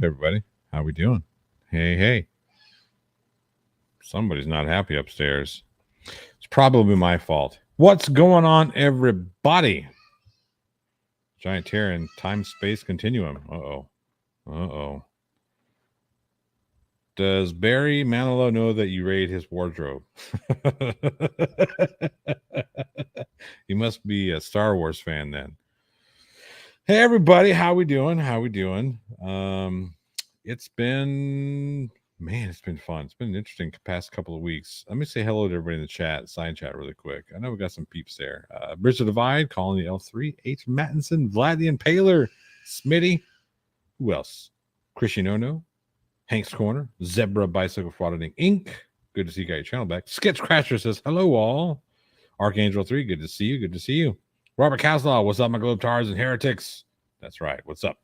up, everybody? How we doing? Hey, hey. Somebody's not happy upstairs. It's probably my fault. What's going on, everybody? Giant tear in time-space continuum. Uh-oh. Uh-oh. Does Barry Manilow know that you raid his wardrobe? He must be a Star Wars fan then. Hey, everybody. How we doing? It's been fun. It's been an interesting past couple of weeks. Let me say hello to everybody in the chat, sign chat really quick. I know we got some peeps there. Bridge of Divide, calling the L3, H. Mattinson, Vlad the Impaler, Smitty. Who else? Christian Ono, Hank's Corner, Zebra Bicycle Frauditing Inc. Good to see you got your channel back. Sketch Crasher says, hello all. Archangel 3, good to see you. Good to see you. Robert Caslaw, what's up, my Globetars and Heretics? That's right. What's up?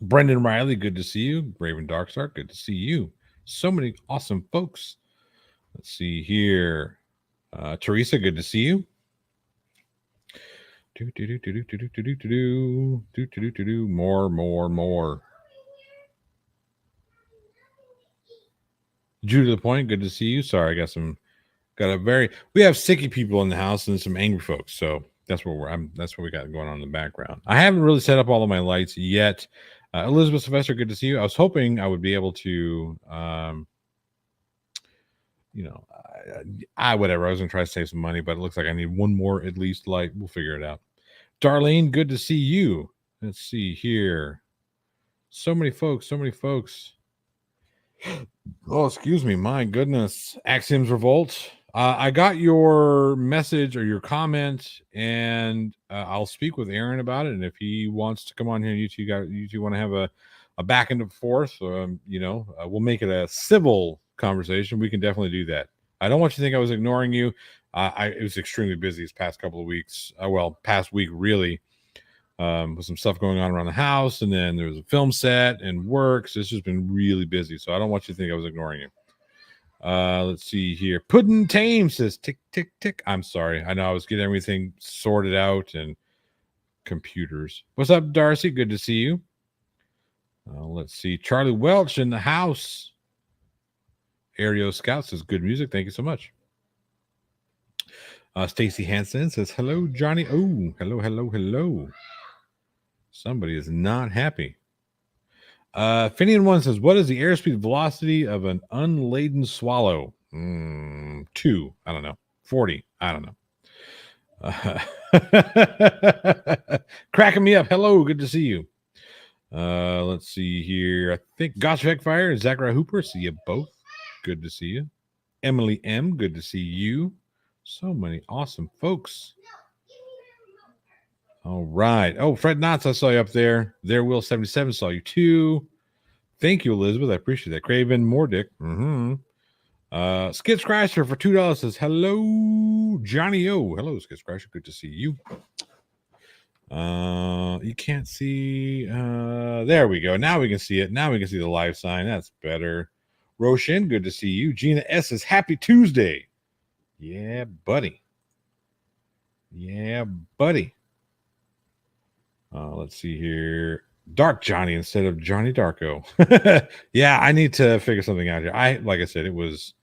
Brendan Riley, good to see you. Raven Darkstar, good to see you. So many awesome folks. Let's see here. Teresa, good to see you. More. Drew to the point, good to see you. Sorry, we have sicky people in the house and some angry folks. So that's what we got going on in the background. I haven't really set up all of my lights yet. Elizabeth Sylvester, good to see you. I was hoping I would be able to, whatever. I was going to try to save some money, but it looks like I need one more at least light. We'll figure it out. Darlene, good to see you. Let's see here. So many folks. Oh, excuse me. My goodness. Axioms Revolt. I got your message or your comment, and I'll speak with Aaron about it. And if he wants to come on here, you two want to have a back and forth, we'll make it a civil conversation. We can definitely do that. I don't want you to think I was ignoring you. It was extremely busy this past couple of weeks. Past week, really. With some stuff going on around the house, and then there was a film set and work. So it's just been really busy. So I don't want you to think I was ignoring you. Let's see here. Puddin' Tame says tick, tick, tick. I'm sorry. I know I was getting everything sorted out and computers. What's up, Darcy? Good to see you. Let's see. Charlie Welch in the house. Aereo Scout says good music. Thank you so much. Stacy Hansen says hello, Johnny. Oh, hello. Somebody is not happy. Finian One says, what is the airspeed velocity of an unladen swallow? 2. I don't know. 40. I don't know. Cracking me up. Hello. Good to see you. Let's see here. I think Gosh Fire and Zachary Hooper. See you both. Good to see you. Emily M. Good to see you. So many awesome folks. All right. Oh, Fred Knotts, I saw you up there. There Will 77 saw you too. Thank you, Elizabeth. I appreciate that. Craven Mordick. Skits Crasher for $2 says hello, Johnny O. Hello, Skits Crasher. Good to see you. You can't see. There we go. Now we can see it. Now we can see the live sign. That's better. Roshan, good to see you. Gina S says happy Tuesday. Yeah, buddy. Let's see here. Dark Johnny instead of Johnny Darko. Yeah, I need to figure something out here. Like I said, it was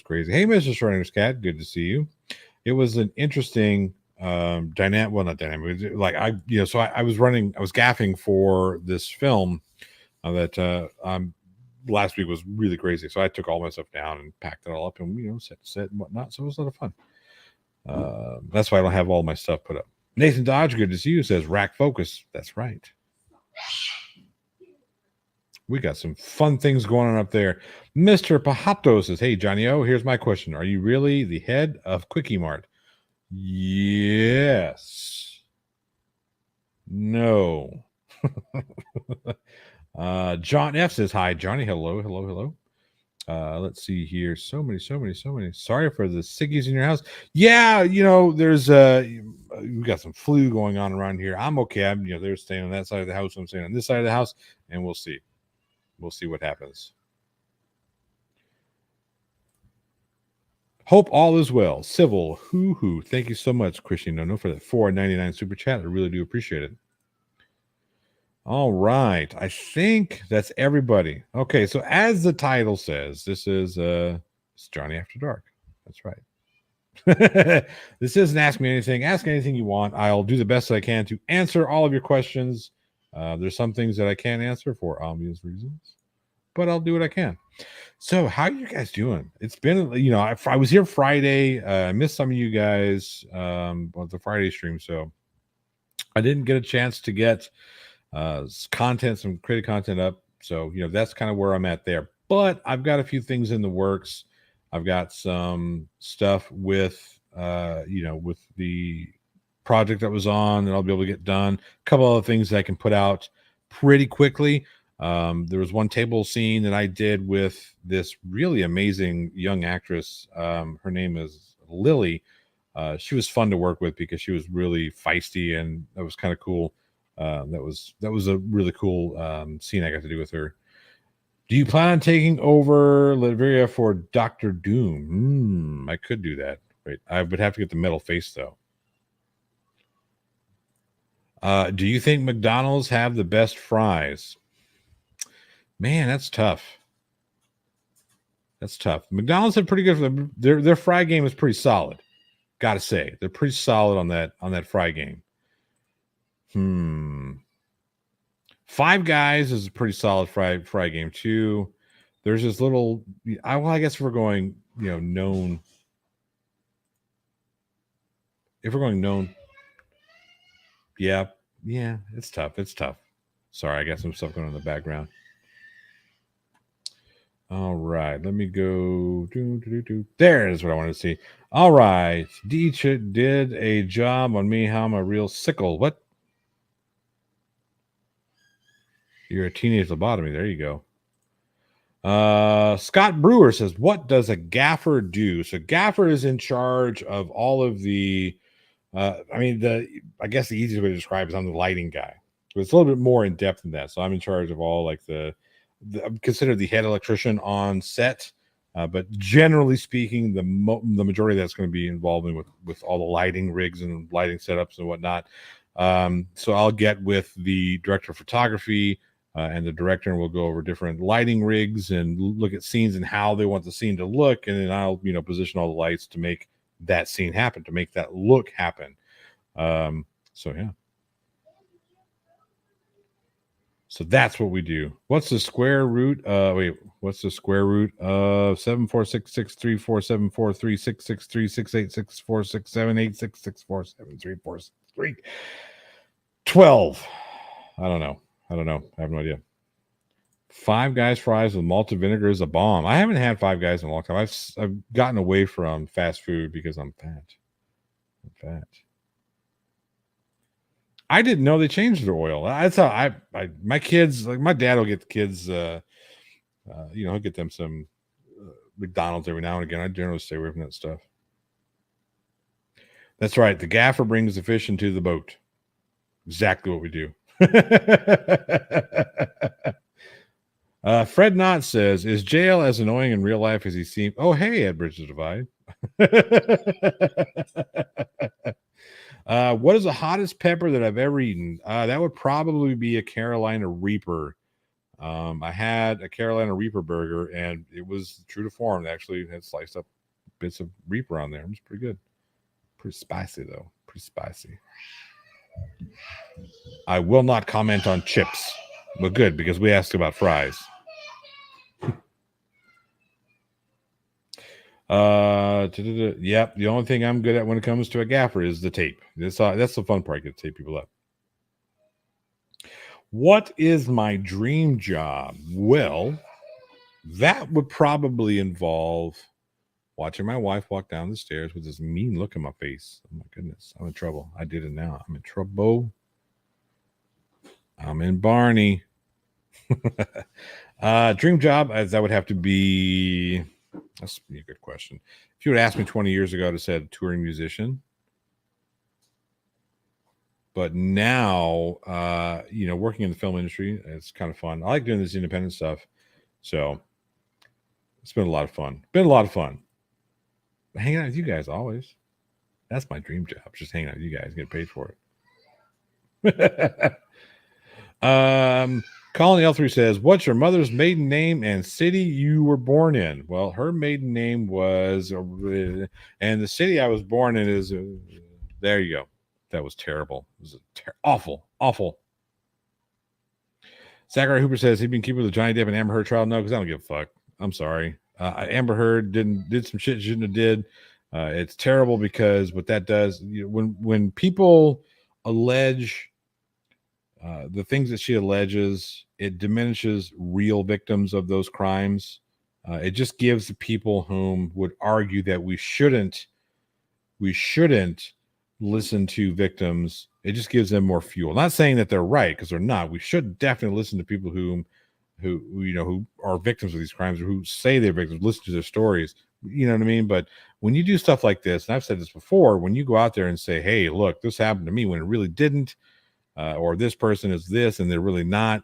crazy. Hey, Mr. Schrodinger's cat, good to see you. It was an interesting dynamic. Well, not dynamic. Like I was gaffing for this film that last week was really crazy. So I took all my stuff down and packed it all up and set and whatnot. So it was a lot of fun. That's why I don't have all my stuff put up. Nathan Dodge, good to see you, says Rack Focus. That's right. We got some fun things going on up there. Mr. Pahato says, hey, Johnny O, here's my question. Are you really the head of Quickie Mart? Yes. No. John F says, hi, Johnny. Hello. Let's see here. So many. Sorry for the sickies in your house. Yeah, there's we got some flu going on around here. I'm okay. They're staying on that side of the house. I'm staying on this side of the house, and we'll see. We'll see what happens. Hope all is well. Civil. Hoo. Thank you so much, Christian Nono, for that $4.99 super chat. I really do appreciate it. All right. I think that's everybody. Okay, so as the title says, this is it's Johnny After Dark. That's right. This isn't Ask Me Anything. Ask anything you want. I'll do the best I can to answer all of your questions. There's some things that I can't answer for obvious reasons, but I'll do what I can. So, how are you guys doing? It's been, I was here Friday. I missed some of you guys on the Friday stream, so I didn't get a chance to get some creative content up. So, that's kind of where I'm at there. But I've got a few things in the works. I've got some stuff with the project that was on that I'll be able to get done. A couple other things that I can put out pretty quickly. There was one table scene that I did with this really amazing young actress. Her name is Lily. She was fun to work with because she was really feisty, and that was kind of cool. That was a really cool scene I got to do with her. Do you plan on taking over Latveria for Doctor Doom? I could do that. Wait, I would have to get the metal face though. Do you think McDonald's have the best fries? Man, that's tough. That's tough. McDonald's are pretty good. Their fry game is pretty solid. Got to say, they're pretty solid on that fry game. Five Guys is a pretty solid fry game too. There's this little. I guess if we're going, known. If we're going known, yeah, it's tough. It's tough. Sorry, I got some stuff going on in the background. All right, let me go. There is what I wanted to see. All right, Deech did a job on me. How I'm a real sickle. What? You're a teenage lobotomy. There you go. Scott Brewer says, "What does a gaffer do?" So gaffer is in charge of all of the. I guess the easiest way to describe it is I'm the lighting guy. But it's a little bit more in depth than that. So I'm in charge of all like I'm considered the head electrician on set. But generally speaking, the majority of that's going to be involved with all the lighting rigs and lighting setups and whatnot. So I'll get with the director of photography and the director, and we'll go over different lighting rigs and look at scenes and how they want the scene to look, and then I'll position all the lights to make that scene happen, to make that look happen. So yeah. So that's what we do. What's the square root? What's the square root of 7466347436636864678664786647343? 12. I don't know. I have no idea. Five Guys fries with malted vinegar is a bomb. I haven't had Five Guys in a long time. I've gotten away from fast food because I'm fat. I didn't know they changed their oil. That's how my kids, like my dad will get the kids, he'll get them some McDonald's every now and again. I generally stay away from that stuff. That's right. The gaffer brings the fish into the boat. Exactly what we do. Fred Knott says, "Is JL as annoying in real life as he seems?" Oh, hey, at Bridge the Divide. What is the hottest pepper that I've ever eaten? That would probably be a Carolina Reaper. I had a Carolina Reaper burger, and it was true to form. Actually, it had sliced up bits of Reaper on there. It was pretty good. Pretty spicy, though. Pretty spicy. I will not comment on chips. But good, because we asked about fries. Yep. The only thing I'm good at when it comes to a gaffer is the tape. That's the fun part. I get to tape people up. What is my dream job? Well, that would probably involve watching my wife walk down the stairs with this mean look on my face. Oh my goodness, I'm in trouble. I did it now. I'm in trouble. I'm in Barney. Dream job, that would have to be. That's a good question. If you would ask me 20 years ago, I'd have said touring musician. But now, working in the film industry, it's kind of fun. I like doing this independent stuff. So it's been a lot of fun. Hanging out with you guys always. That's my dream job. Just hanging out with you guys, get paid for it. Colony L3 says, "What's your mother's maiden name and city you were born in?" Well, her maiden name was, and the city I was born in is. There you go. That was terrible. It was awful, awful. Zachary Hooper says he'd been keeping with the Johnny Depp and Amber Heard trial. No, because I don't give a fuck. I'm sorry. Amber Heard did some shit she shouldn't have did. It's terrible because what that does, when people allege the things that she alleges, it diminishes real victims of those crimes. It just gives the people whom would argue that we shouldn't listen to victims. It just gives them more fuel. Not saying that they're right, because they're not. We should definitely listen to people who are victims of these crimes, or who say they're victims. Listen to their stories. You know what I mean? But when you do stuff like this, and I've said this before, when you go out there and say, "Hey, look, this happened to me," when it really didn't, or this person is this and they're really not,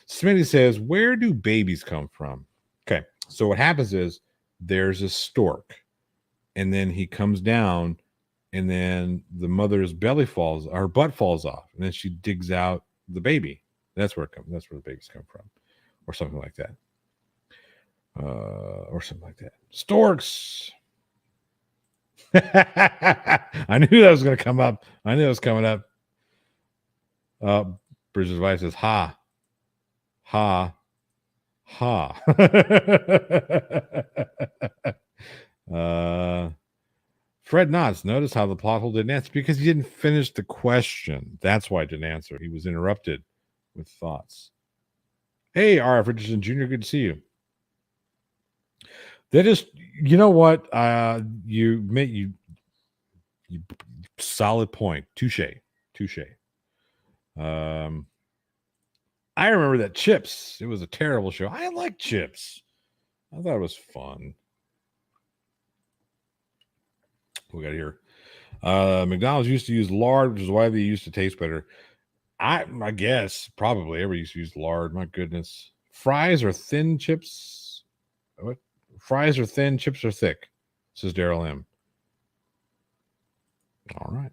Smitty says, "Where do babies come from?" Okay, so what happens is there's a stork, and then he comes down, and then the mother's her butt falls off, and then she digs out the baby. That's where it comes. That's where the babies come from, or something like that. Storks. I knew that was going to come up. I knew it was coming up. Bridges Vice says, "Ha, ha, ha." Fred Knotts, notice how the plot hole didn't answer because he didn't finish the question. That's why I didn't answer. He was interrupted with thoughts. Hey, R.F. Richardson Jr., good to see you. That is, you know what? You solid point. Touche. I remember that Chips. It was a terrible show. I like Chips. I thought it was fun. We got here. McDonald's used to use lard, which is why they used to taste better. I guess probably everybody used to use lard. My goodness. Fries are thin, chips. What? Fries are thin, chips are thick, says Daryl M. All right.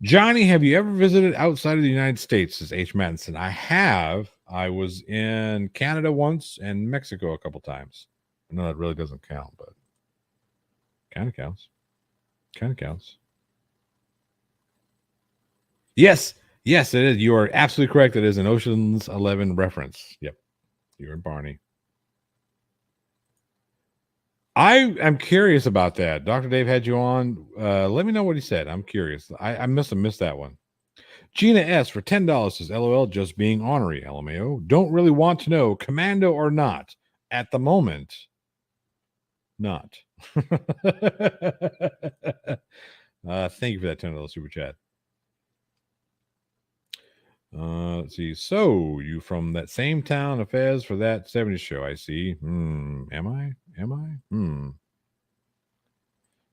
Johnny, have you ever visited outside of the United States? Says H. Mattinson. I have. I was in Canada once and Mexico a couple times. I know that really doesn't count, but kind of counts. Yes, it is. You are absolutely correct. It is an Ocean's 11 reference. Yep, you're in Barney. I am curious about that. Dr. Dave had you on. Let me know what he said. I'm curious. I must have missed that one. Gina S. for $10 says, "LOL, just being ornery, LMAO. Don't really want to know, commando or not. At the moment, not." Thank you for that $10 super chat. Let's see. So you from that same town of Fez for that 70s show? I see. Am I?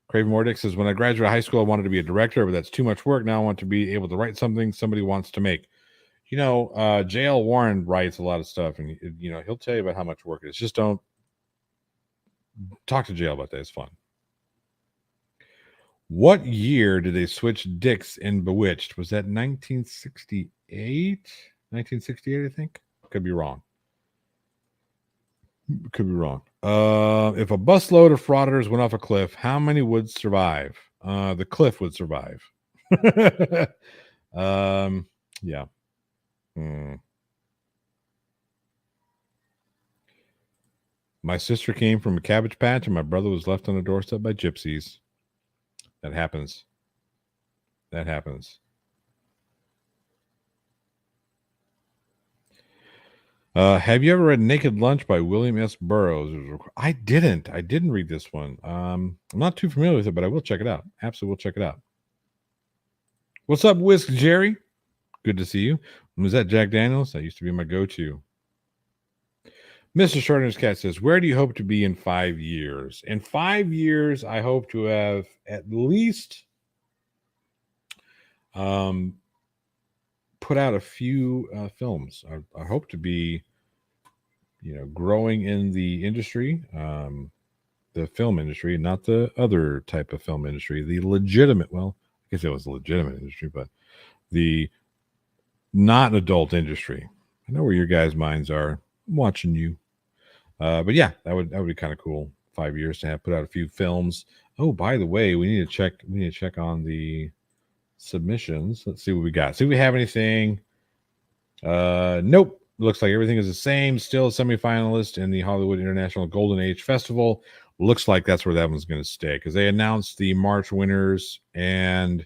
Craven Mordick says, "When I graduated high school, I wanted to be a director, but that's too much work. Now I want to be able to write something somebody wants to make." J.L. Warren writes a lot of stuff, and he'll tell you about how much work it is. Just don't talk to J.L. about that. It's fun. What year did they switch dicks in Bewitched? Was that 1968? 1968, I think. Could be wrong. If a busload of frauditors went off a cliff, how many would survive? The cliff would survive. Yeah. My sister came from a cabbage patch, and my brother was left on the doorstep by gypsies. That happens. Have you ever read Naked Lunch by William S. Burroughs? I didn't read this one. I'm not too familiar with it, but I will check it out. Absolutely will check it out. What's up, Whisk Jerry? Good to see you. Was that Jack Daniels? That used to be my go-to. Mr. Shorter's Cat says, "Where do you hope to be in 5 years?" In 5 years, I hope to have at least put out a few films. I hope to be, growing in the industry. the film industry, not the other type of film industry, the legitimate. Well, I guess it was a legitimate industry, but the not adult industry. I know where your guys' minds are. I'm watching you. But yeah, that would be kind of cool. 5 years to have put out a few films. Oh, by the way, we need to check. We need to check on the submissions. Let's see what we got. See if we have anything. Nope. Looks like everything is the same. Still a semifinalist in the Hollywood International Golden Age Festival. Looks like that's where that one's going to stay because they announced the March winners and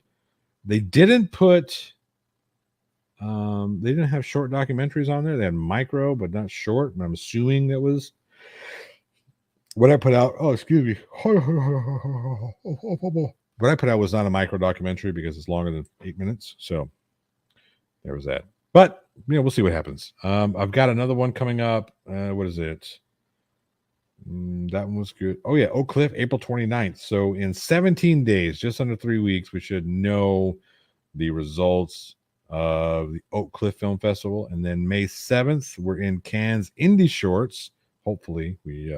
they didn't put. They didn't have short documentaries on there. They had micro, but not short. And I'm assuming that was what I put out. Oh, excuse me. What I put out was not a micro documentary because it's longer than 8 minutes. So there was that. But we'll see what happens. I've got another one coming up. What is it? That one was good. Oh yeah, Oak Cliff, April 29th. So in 17 days, just under 3 weeks, we should know the results of the Oak Cliff Film Festival. And then May 7th, we're in Cannes Indie Shorts. Hopefully we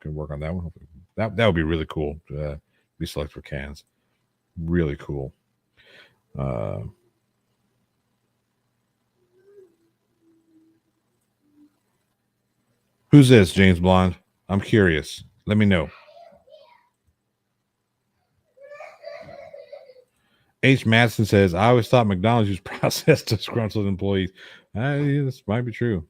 can work on that one. Hopefully. That would be really cool to be selected for Cannes. Really cool. Who's this, James Blonde? I'm curious. Let me know. H. Madison says, I always thought McDonald's used processed disgruntled employees. Yeah, this might be true.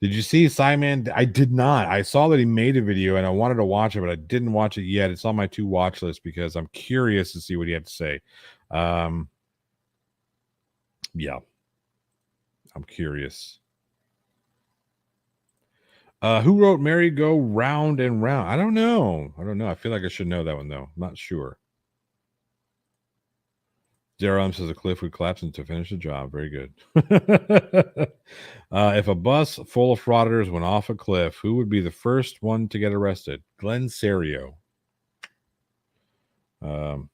Did you see Simon? I did not. I saw that he made a video and I wanted to watch it, but I didn't watch it yet. It's on my to watch list because I'm curious to see what he had to say. Yeah. I'm curious. Who wrote Merry Go Round and Round? I don't know. I feel like I should know that one, though. I'm not sure. Zero says a cliff would collapse to finish the job. Very good. If a bus full of frauditors went off a cliff, who would be the first one to get arrested? Glenn Serio. Oh,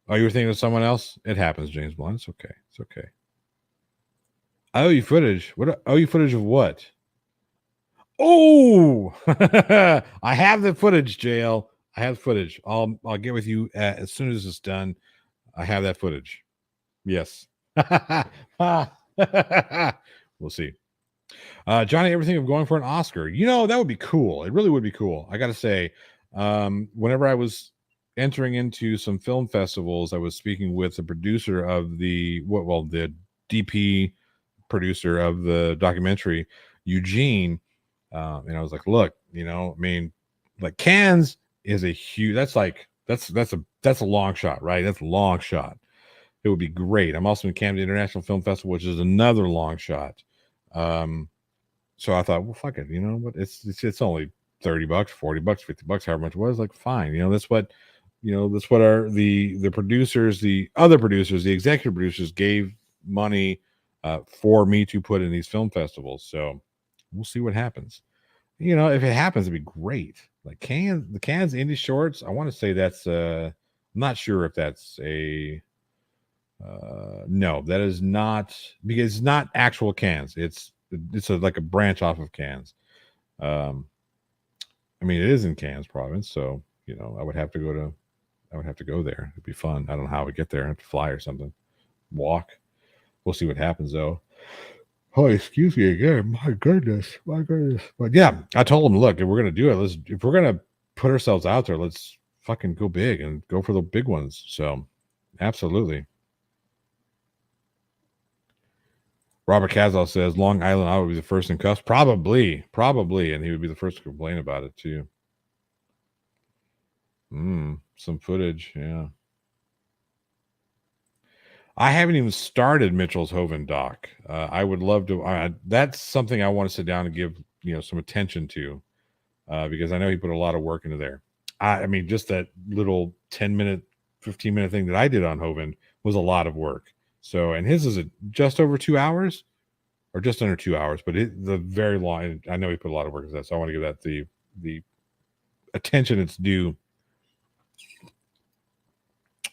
you were thinking of someone else? It happens, James Blunt. It's okay. It's okay. I owe you footage. What? Owe you footage of what? Oh, I have the footage, JL. I have footage. I'll get with you as soon as it's done. I have that footage. Yes. We'll see. Johnny, everything of going for an Oscar. That would be cool. It really would be cool. I got to say, whenever I was entering into some film festivals, I was speaking with the producer of the DP producer of the documentary, Eugene. And I was like, look, like Cannes is a huge, that's a long shot, right? That's a long shot. It would be great. I'm also in Camden International Film Festival, which is another long shot. So I thought, well, fuck it. You know what? It's only $30, $40, $50, however much it was. Like, fine. That's what the producers, the other producers, the executive producers gave money for me to put in these film festivals. So we'll see what happens. If it happens, it'd be great. Like the Cannes Indie Shorts, I want to say that's I'm not sure if that's a no, that is not, because it's not actual Cannes. It's like a branch off of Cannes. I mean, it is in Cannes province, so I would have to go there. It'd be fun. I don't know how I would get there. I have to fly or something. Walk. We'll see what happens though. Oh, excuse me again. My goodness. But yeah, I told him, look, if we're gonna do it, if we're gonna put ourselves out there, let's fucking go big and go for the big ones. So absolutely. Robert Casal says Long Island, I would be the first in cuffs. Probably, and he would be the first to complain about it too. Some footage, yeah. I haven't even started Mitchell's Hoven doc. I would love to. That's something I want to sit down and give some attention to, because I know he put a lot of work into there. I mean, just that little 10-minute, 15-minute thing that I did on Hoven was a lot of work. So, and his is just over 2 hours, or just under 2 hours, but the very long. I know he put a lot of work into that, so I want to give that the attention it's due.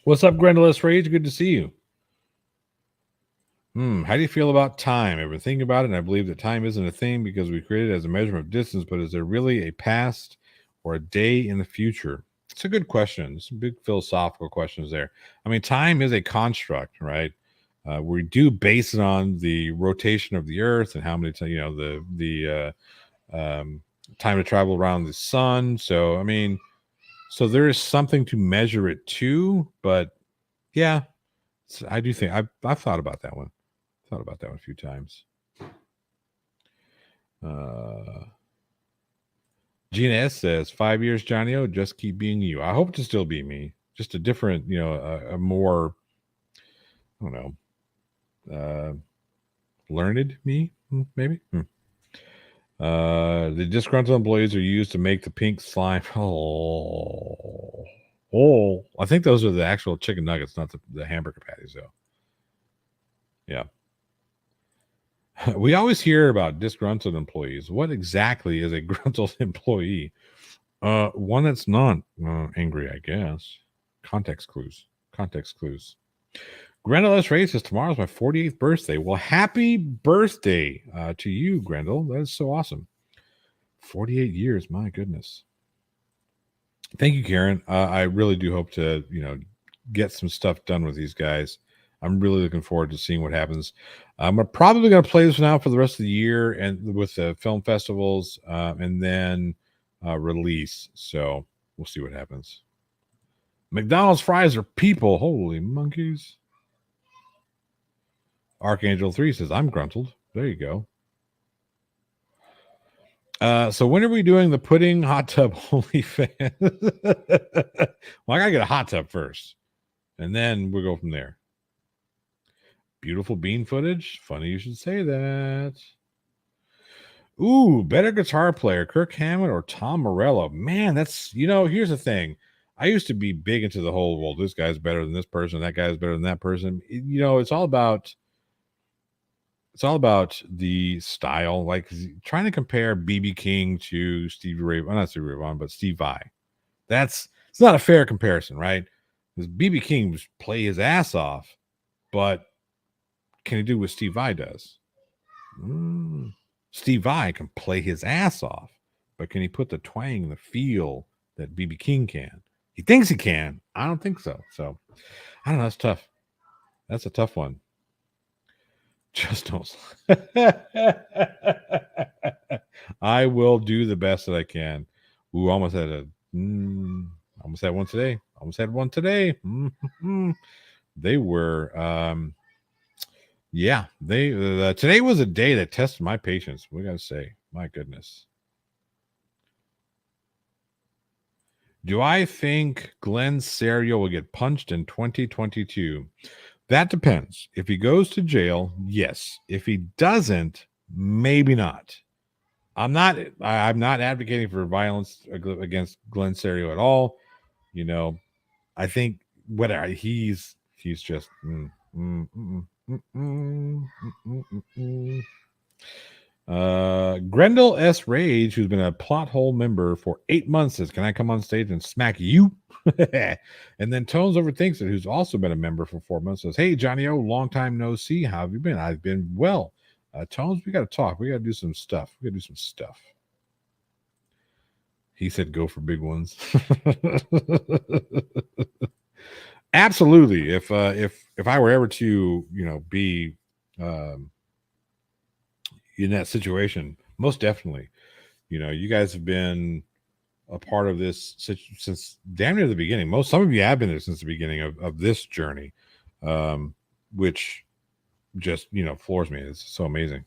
What's up, Grendalis Rage? Good to see you. How do you feel about time? I've been thinking about it, and I believe that time isn't a thing because we create it as a measurement of distance, but is there really a past or a day in the future? It's a good question. Some big philosophical questions there. I mean, time is a construct, right? We do base it on the rotation of the Earth and how many times, time to travel around the sun. So, I mean, so there is something to measure it to, but yeah, I do think I've thought about that one. Thought about that one a few times. Gina S says 5 years, Johnny O. Just keep being you. I hope to still be me. Just a different, a more, I don't know, learned me, maybe. The disgruntled employees are used to make the pink slime. Oh, I think those are the actual chicken nuggets, not the hamburger patties, though. Yeah. We always hear about disgruntled employees. What exactly is a gruntled employee? One that's not angry, I guess. Context clues. Context clues. Grendel S. Ray says, tomorrow's my 48th birthday. Well, happy birthday to you, Grendel. That is so awesome. 48 years, my goodness. Thank you, Karen. I really do hope to, get some stuff done with these guys. I'm really looking forward to seeing what happens. I'm probably going to play this one out for the rest of the year and with the film festivals and then release. So we'll see what happens. McDonald's fries are people. Holy monkeys. Archangel 3 says, I'm gruntled. There you go. So when are we doing the pudding hot tub OnlyFans? Well, I gotta get a hot tub first, and then we'll go from there. Beautiful bean footage. Funny you should say that. Ooh, better guitar player, Kirk Hammett or Tom Morello? Man, that's here's the thing. I used to be big into the whole, well, this guy's better than this person, that guy's better than that person. It's all about the style, like trying to compare BB King to Stevie Ray, well, not Stevie Ray Vaughan, but Steve Vai. It's not a fair comparison, right? Because BB King was play his ass off, but can he do what Steve Vai does? Steve Vai can play his ass off, but can he put the twang, the feel that BB King can? He thinks he can. I don't think so. So I don't know. That's tough. That's a tough one. Just don't. I will do the best that I can. Ooh, almost had one today. Almost had one today. They were, yeah. Today was a day that tested my patience. We gotta say, my goodness. Do I think Glenn Serio will get punched in 2022? That depends. If he goes to jail, yes. If he doesn't, maybe not. I'm not advocating for violence against Glenn Serio at all. I think whatever he's just Grendel S. Rage, who's been a plot hole member for 8 months, says, can I come on stage and smack you? And then Tones Overthinks It, who's also been a member for 4 months, says, hey, Johnny O, long time no see. How have you been? I've been well. Tones, we got to talk. We got to do some stuff. He said, go for big ones. Absolutely. If I were ever to, be in that situation, most definitely. You guys have been a part of this since damn near the beginning. Some of you have been there since the beginning of this journey, which just floors me. It's so amazing.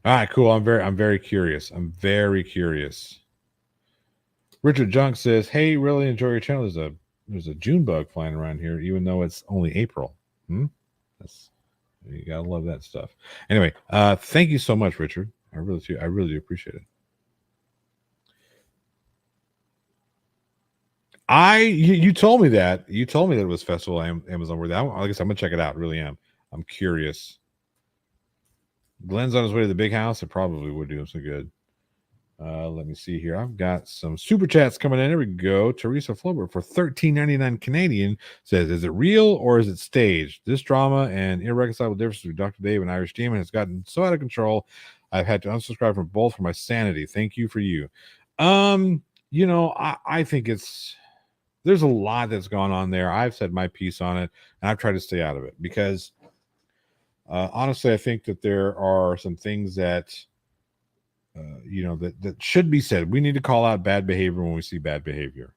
All right, cool. I'm very curious. Richard Junk says, hey, really enjoy your channel. There's a June bug flying around here, even though it's only April. You gotta love that stuff. Anyway, thank you so much, Richard. I really do appreciate it. You told me that. You told me that it was festival Amazon worthy. I guess I'm gonna check it out. Really am. I'm curious. Glenn's on his way to the big house. It probably would do him so good. Let me see here. I've got some super chats coming in. Here we go. Teresa Flober for $13.99 Canadian says, is it real or is it staged? This drama and irreconcilable differences with Dr. Dave and Irish Demon has gotten so out of control. I've had to unsubscribe from both for my sanity. Thank you for you. I think there's a lot that's gone on there. I've said my piece on it, and I've tried to stay out of it because honestly, I think that there are some things that that should be said. We need to call out bad behavior when we see bad behavior.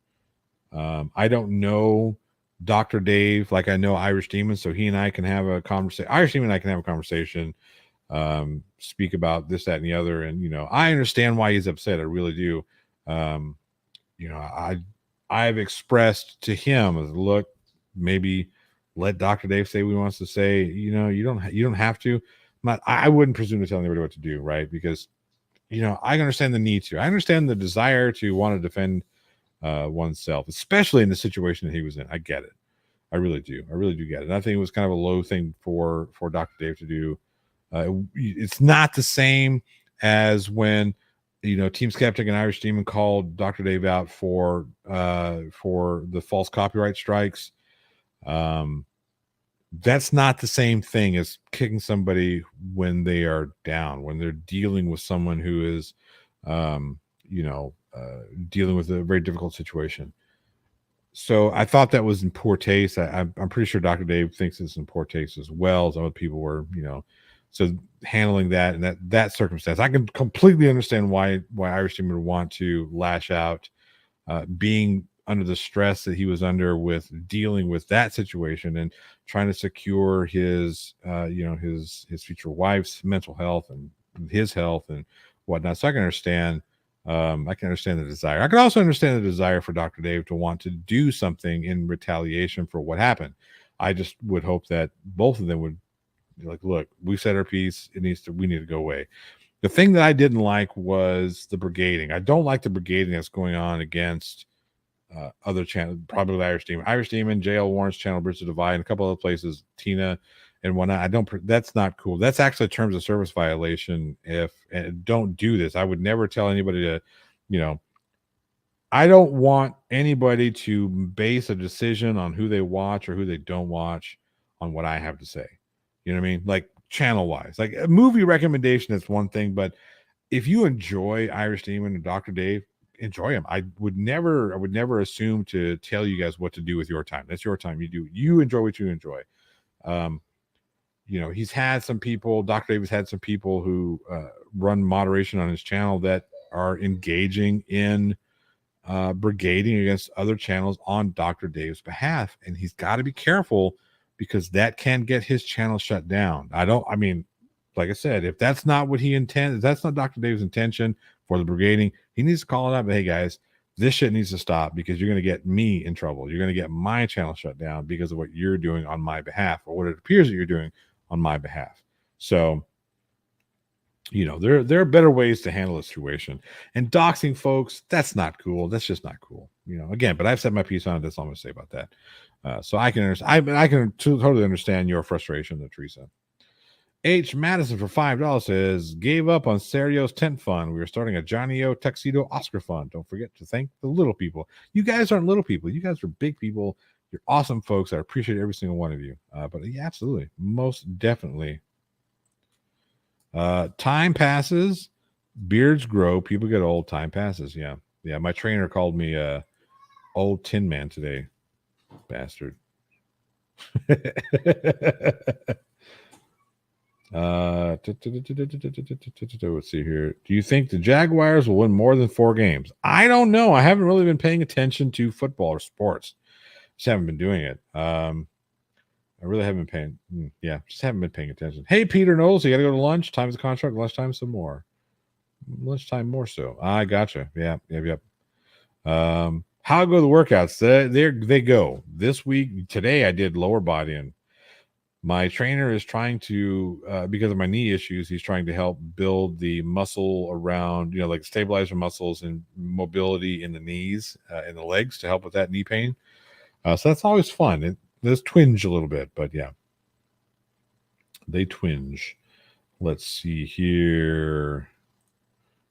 I don't know Dr. Dave like I know Irish Demon, so he and I can have a conversation. Irish Demon and I can have a conversation, speak about this, that, and the other. And I understand why he's upset. I really do. Um, I've expressed to him, look, maybe let Dr. Dave say what he wants to say. You don't have to. I wouldn't presume to tell anybody what to do, right? Because I understand the need to. I understand the desire to want to defend oneself, especially in the situation that he was in. I get it. I really do. I really do get it. And I think it was kind of a low thing for Dr. Dave to do. It's not the same as when Team Skeptic and Irish Demon called Dr. Dave out for the false copyright strikes. That's not the same thing as kicking somebody when they are down, when they're dealing with someone who is, dealing with a very difficult situation. So I thought that was in poor taste. I'm pretty sure Dr. Dave thinks it's in poor taste as well. Some other people were, so handling that and that circumstance, I can completely understand why Irish Demon would want to lash out, being under the stress that he was under with dealing with that situation and trying to secure his future wife's mental health and his health and whatnot. So I can understand. I can understand the desire. I can also understand the desire for Dr. Dave to want to do something in retaliation for what happened. I just would hope that both of them would be like, look, we've said our piece. We need to go away. The thing that I didn't like was the brigading. I don't like the brigading that's going on against other channels, probably Irish Demon, JL Warren's channel, Bridge the Divide, and a couple other places, Tina and whatnot. That's not cool. That's actually a terms of service violation. Don't do this. I would never tell anybody to, I don't want anybody to base a decision on who they watch or who they don't watch on what I have to say. You know what I mean? Like channel wise, like a movie recommendation is one thing, but if you enjoy Irish Demon and Dr. Dave, enjoy them. I would never assume to tell you guys what to do with your time. That's your time. You enjoy what you enjoy. He's had some people, Dr. Dave has had some people who run moderation on his channel that are engaging in brigading against other channels on Dr. Dave's behalf. And he's got to be careful because that can get his channel shut down. Like I said, if that's not what he intends, if that's not Dr. Dave's intention for the brigading, he needs to call it out. But hey, guys, this shit needs to stop because you're going to get me in trouble. You're going to get my channel shut down because of what you're doing on my behalf or what it appears that you're doing on my behalf. So, there are better ways to handle a situation. And doxing folks, that's not cool. That's just not cool. Again, but I've said my piece on it. That's all I'm going to say about that. So I can understand. I can totally understand your frustration, Teresa. H. Madison for $5 says, gave up on Serio's tent fund. We are starting a Johnny O Tuxedo Oscar fund. Don't forget to thank the little people. You guys aren't little people. You guys are big people. You're awesome folks. I appreciate every single one of you. But yeah, absolutely. Most definitely. Time passes. Beards grow. People get old. Time passes. Yeah. Yeah. My trainer called me old Tin Man today. Bastard. Let's see here. Do you think the Jaguars will win more than 4 games? I don't know. I haven't really been paying attention to football or sports. Just haven't been doing it. I really haven't been paying. Just haven't been paying attention. Hey, Peter Knowles, you got to go to lunch. Time's the contract. Lunchtime, some more. Lunchtime more so. I gotcha. Yep. How go the workouts? They go this week. Today I did lower body, and my trainer is trying to, because of my knee issues, he's trying to help build the muscle around, like stabilizer muscles and mobility in the knees and the legs to help with that knee pain. So that's always fun. There's twinge a little bit, but yeah, they twinge. Let's see here.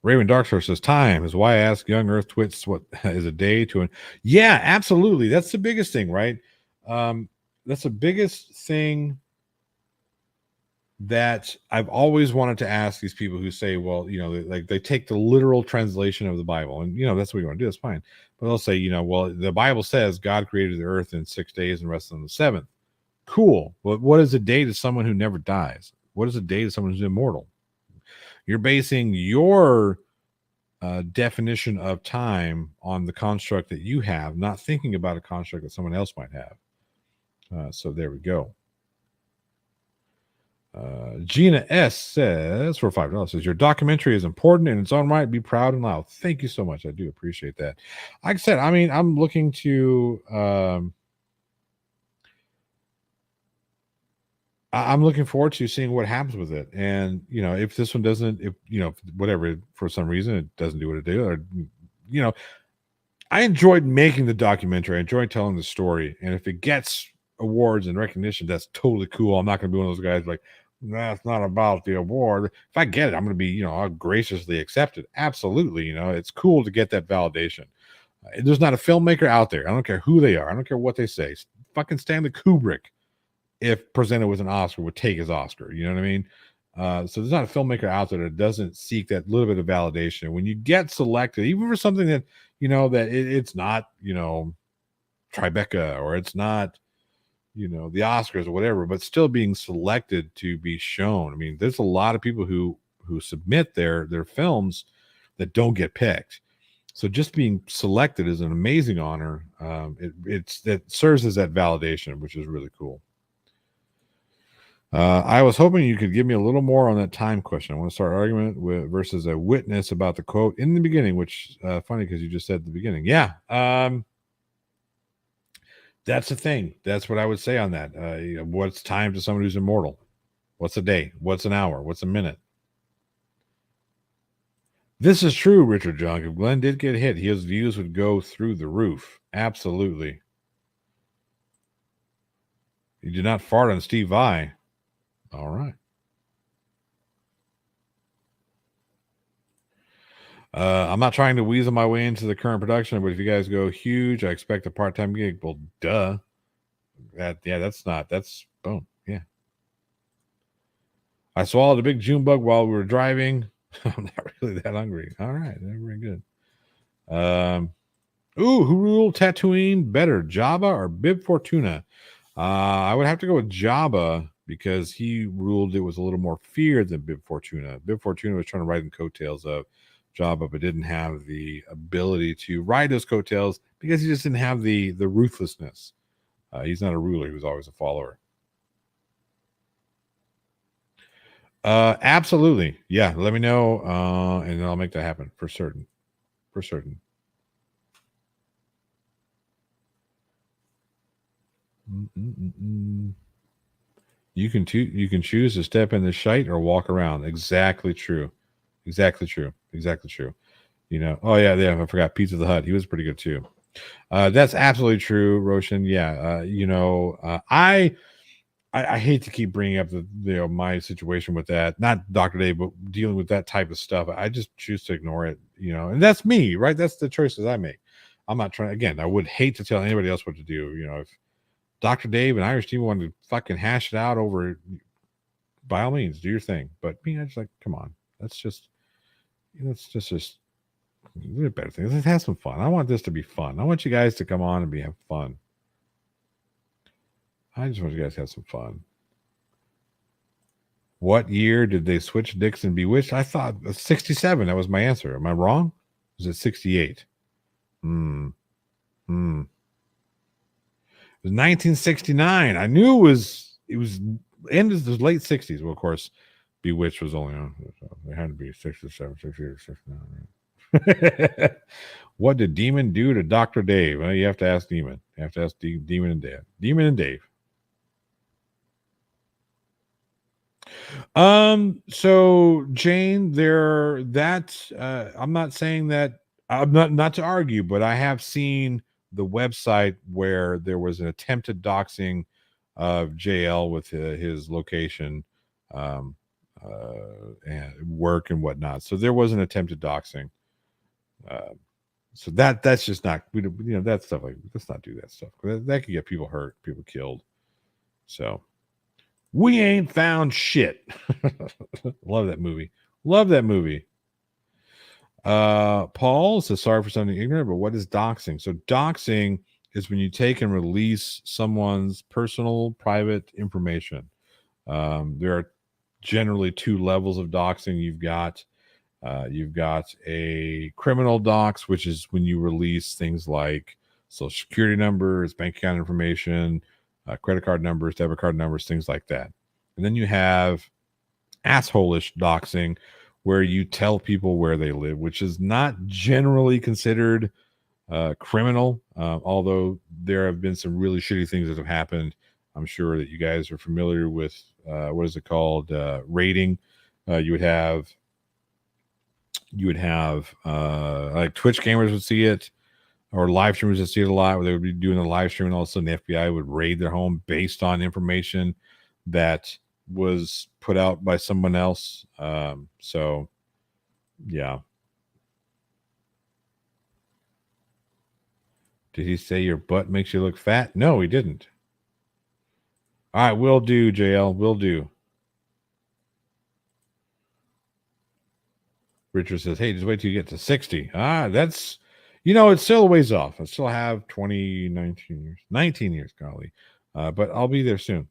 Raymond Darksource says, time is why I ask Young Earth Twits what is a day to an. Yeah, absolutely. That's the biggest thing, right? That's the biggest thing that I've always wanted to ask these people who say, well, like they take the literal translation of the Bible, and that's what you want to do. That's fine, but they'll say, well, the Bible says God created the earth in 6 days and rested on the seventh. Cool, but what is a day to someone who never dies? What is a day to someone who's immortal? You're basing your definition of time on the construct that you have, not thinking about a construct that someone else might have. So there we go. Gina S says for $5 says your documentary is important in its own right. Be proud and loud. Thank you so much. I do appreciate that. Like I said, I mean, I'm looking to I'm looking forward to seeing what happens with it. And if this one doesn't, if whatever, for some reason it doesn't do what it did, or I enjoyed making the documentary. I enjoyed telling the story. And if it gets awards and recognition, that's totally cool. I'm not going to be one of those guys like, that's not about the award. If I get it, I'm going to be, I'll graciously accept it. Absolutely. It's cool to get that validation. There's not a filmmaker out there. I don't care who they are. I don't care what they say. Fucking Stanley Kubrick, if presented with an Oscar, would take his Oscar. You know what I mean? So there's not a filmmaker out there that doesn't seek that little bit of validation. When you get selected, even for something that, that it's not, Tribeca, or it's not, the Oscars or whatever, but still being selected to be shown. I mean, there's a lot of people who submit their films that don't get picked. So just being selected is an amazing honor. It serves as that validation, which is really cool. I was hoping you could give me a little more on that time question. I want to start an argument with versus a witness about the quote in the beginning, which funny because you just said at the beginning. Yeah. That's the thing. That's what I would say on that. What's time to someone who's immortal? What's a day? What's an hour? What's a minute? This is true, Richard Junk. If Glenn did get hit, his views would go through the roof. Absolutely. You did not fart on Steve Vai. All right. I'm not trying to weasel my way into the current production, but if you guys go huge, I expect a part-time gig. Well, duh. That's boom. Yeah. I swallowed a big June bug while we were driving. I'm not really that hungry. All right. Very good. Who ruled Tatooine better, Jabba or Bib Fortuna? I would have to go with Jabba because he ruled it was a little more feared than Bib Fortuna. Bib Fortuna was trying to ride in coattails of Jabba, but didn't have the ability to ride those coattails because he just didn't have the ruthlessness. He's not a ruler; he was always a follower. Absolutely, yeah. Let me know, and I'll make that happen for certain. For certain. You can choose to step in the shite or walk around. Exactly true. Exactly true. Exactly true. Oh yeah. I forgot Pizza the Hut. He was pretty good too. That's absolutely true, Roshan. Yeah. I hate to keep bringing up my situation with that, not Dr. Dave, but dealing with that type of stuff. I just choose to ignore it, and that's me, right? That's the choices I make. I'm not trying. Again, I would hate to tell anybody else what to do. If Dr. Dave and Irish team wanted to fucking hash it out over, by all means, do your thing. But me, I just like, come on, let's just do a better thing. Let's have some fun. I want this to be fun. I want you guys to come on and have fun. I just want you guys to have some fun. What year did they switch Dixon Bewitched? I thought 67. That was my answer. Am I wrong? Was it 68? It was 1969. I knew it was end of the late 60s. Well, of course, Bewitched was only on. It had to be 67, 68, 69. What did Demon do to Dr. Dave? Well, you have to ask Demon. You have to ask Demon and Dave. Demon and Dave. So Jane, I'm not saying that I'm not to argue, but I have seen the website where there was an attempted doxing of JL with his location, and work and whatnot. So there was an attempted doxing. So that's just not, that stuff, like, let's not do that stuff. That could get people hurt, people killed. So We ain't found shit. Love that movie. Love that movie. Paul says, sorry for sounding ignorant, but what is doxing? So doxing is when you take and release someone's personal private information. There are generally two levels of doxing. You've got a criminal dox, which is when you release things like social security numbers, bank account information, credit card numbers, debit card numbers, things like that. And then you have asshole-ish doxing, where you tell people where they live, which is not generally considered criminal, although there have been some really shitty things that have happened. I'm sure that you guys are familiar with what is it called? Rating. You would have like Twitch gamers would see it, or live streamers would see it a lot, where they would be doing a live stream and all of a sudden the FBI would raid their home based on information that was put out by someone else. So yeah. Did he say your butt makes you look fat? No, he didn't. All right, will do, JL. Will do. Richard says, hey, just wait till you get to 60. That's, it's still a ways off. I still have 19 years. 19 years, golly. But I'll be there soon.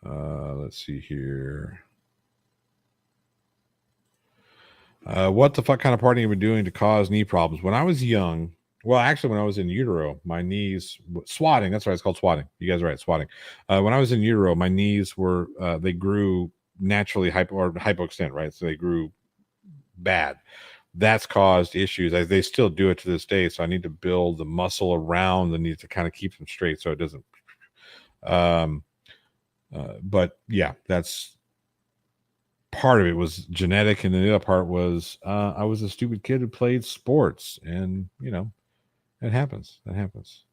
Let's see here. What the fuck kind of partying have you been doing to cause knee problems? When I was young, well, actually, when I was in utero, my knees swatting. That's right, it's called swatting. You guys are right, swatting. When I was in utero, my knees were they grew naturally hypoextent, right? So they grew bad. That's caused issues. They still do it to this day. So I need to build the muscle around the knee to kind of keep them straight, so it doesn't. But yeah, that's part of it was genetic, and the other part was I was a stupid kid who played sports, and it happens. That happens.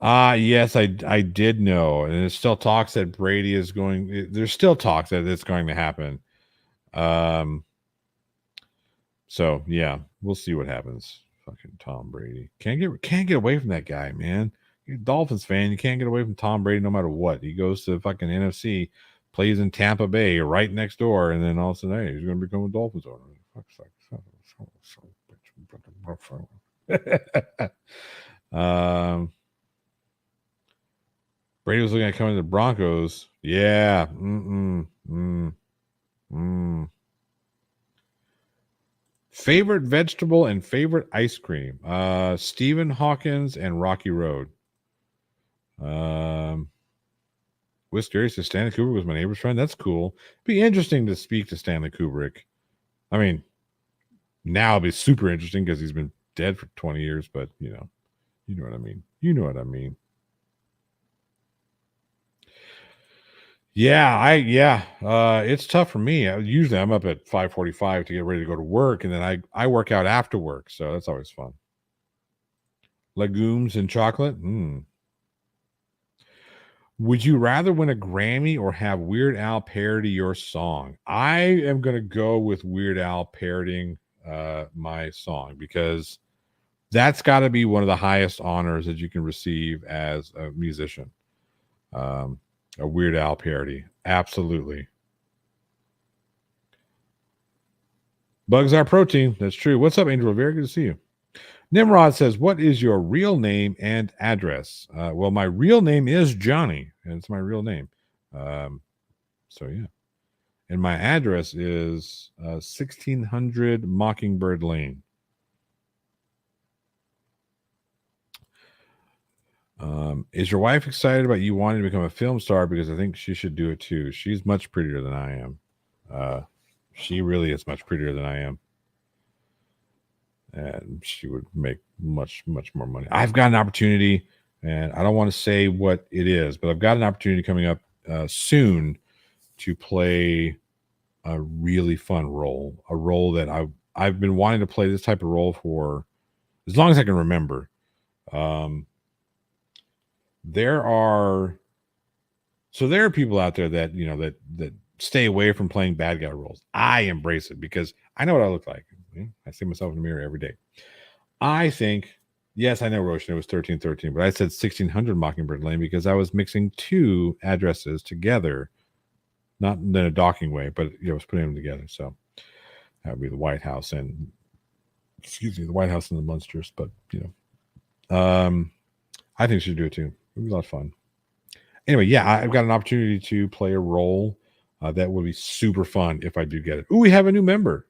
Yes, I did know, and there's still talks that Brady is going. There's still talks that it's going to happen. So yeah, we'll see what happens. Fucking Tom Brady can't get away from that guy, man. You're a Dolphins fan, you can't get away from Tom Brady no matter what. He goes to fucking NFC, plays in Tampa Bay, right next door, and then all of a sudden, hey, he's going to become a Dolphins owner. Brady was looking at coming to the Broncos. Yeah. Favorite vegetable and favorite ice cream. Stephen Hawkins and Rocky Road. Wisteria says Stanley Kubrick was my neighbor's friend. That's cool. Be interesting to speak to Stanley Kubrick. I mean, now it'll be super interesting because he's been dead for 20 years, but you know what I mean. You know what I mean. Yeah, it's tough for me. Usually I'm up at 5:45 to get ready to go to work, and then I work out after work, so that's always fun. Legumes and chocolate. Would you rather win a Grammy or have Weird Al parody your song? I am going to go with Weird Al parodying my song, because that's got to be one of the highest honors that you can receive as a musician. A Weird Al parody. Absolutely. Bugs are protein. That's true. What's up, Angel? Very good to see you. Nimrod says, what is your real name and address? Well, my real name is Johnny, and it's my real name. So, yeah. And my address is 1600 Mockingbird Lane. Is your wife excited about you wanting to become a film star? Because I think she should do it too. She's much prettier than I am. She really is much prettier than I am. And she would make much, much more money. I've got an opportunity, and I don't want to say what it is, but I've got an opportunity coming up soon to play a really fun role, a role that I've been wanting to play this type of role for as long as I can remember. There are people out there that that stay away from playing bad guy roles. I embrace it because I know what I look like. I see myself in the mirror every day. I think, yes, I know Roshan, it was 1313, but I said 1600 Mockingbird Lane because I was mixing two addresses together, not in a docking way, but I was putting them together. So that would be the White House and, the White House and the Munsters. But, I think she should do it too. It would be a lot of fun. Anyway, yeah, I've got an opportunity to play a role that would be super fun if I do get it. Ooh, we have a new member.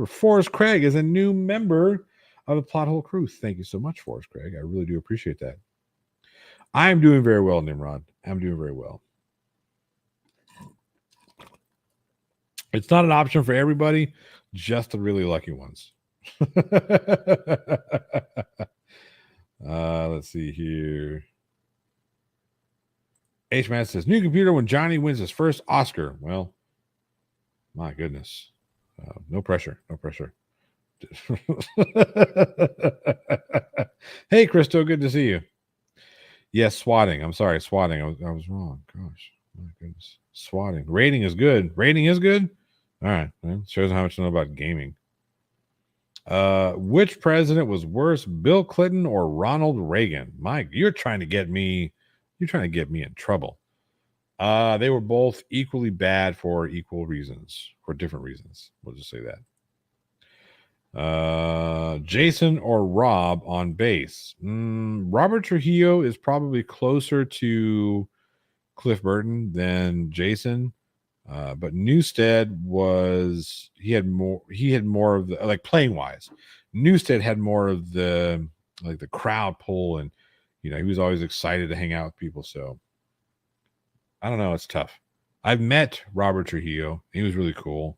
Forrest Craig is a new member of the Plot Hole Crew. Thank you so much, Forrest Craig. I really do appreciate that. I'm doing very well, Nimrod. I'm doing very well. It's not an option for everybody, just the really lucky ones. Let's see here. H-Man says, new computer when Johnny wins his first Oscar. Well, my goodness. No pressure. Hey, Christo, good to see you. Yes, swatting. I'm sorry, swatting. I was wrong. Gosh, my goodness. Swatting. Rating is good. All right. Well, shows how much you know about gaming. Which president was worse, Bill Clinton or Ronald Reagan? Mike, you're trying to get me in trouble. They were both equally bad for equal reasons, for different reasons. We'll just say that. Jason or Rob on bass? Robert Trujillo is probably closer to Cliff Burton than Jason. But Newstead he had more of the, like, playing wise. Newstead had more of the, like, the crowd pull, and he was always excited to hang out with people. So I don't know, it's tough. I've met Robert Trujillo. He was really cool.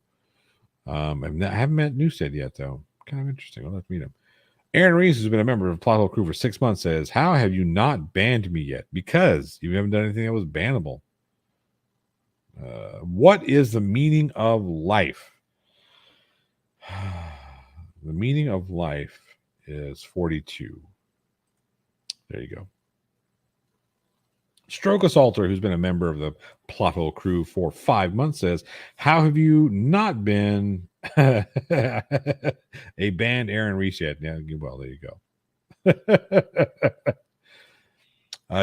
I haven't met Newstead yet, though. Kind of interesting. I'll have to meet him. Aaron Reese, who's been a member of Plot Hole Crew for 6 months, says, how have you not banned me yet? Because you haven't done anything that was bannable. What is the meaning of life? The meaning of life is 42. There you go. Stroke Assaulter, who's been a member of the Plot Hole Crew for 5 months, says, how have you not been a banned Aaron Reese yet? Yeah, well, there you go.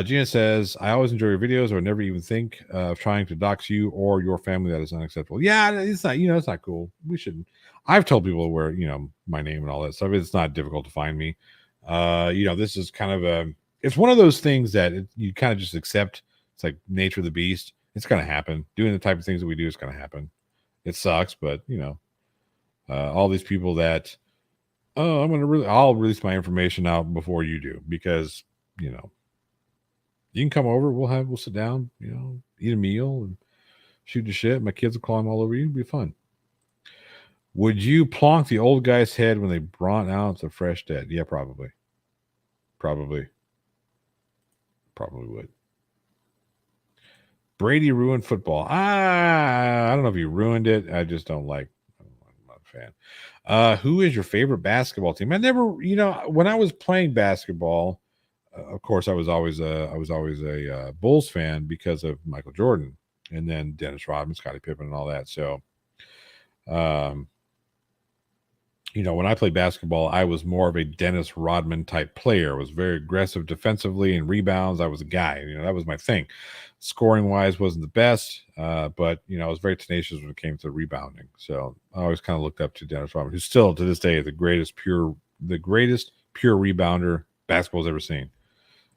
Gina says, I always enjoy your videos or never even think of trying to dox you or your family. That is unacceptable. Yeah, it's not, it's not cool. We shouldn't. I've told people where, my name and all that stuff. It's not difficult to find me. This is kind of it's one of those things that you kind of just accept. It's like nature of the beast. It's going to happen. Doing the type of things that we do is going to happen. It sucks, but all these people that, I'll release my information out before you do, because, you can come over. We'll sit down, eat a meal and shoot the shit. My kids will climb all over you. It'll be fun. Would you plonk the old guy's head when they brought out the fresh dead? Yeah, probably. Probably would. Brady ruined football. I don't know if he ruined it. I just don't like. I'm not a fan. Who is your favorite basketball team? I never, when I was playing basketball, of course, I was always a Bulls fan because of Michael Jordan, and then Dennis Rodman, Scottie Pippen, and all that. So, when I played basketball, I was more of a Dennis Rodman type player. I was very aggressive defensively and rebounds. I was a guy. That was my thing. Scoring wise, wasn't the best, but I was very tenacious when it came to rebounding. So I always kind of looked up to Dennis Rodman, who's still to this day the greatest pure rebounder basketball's ever seen.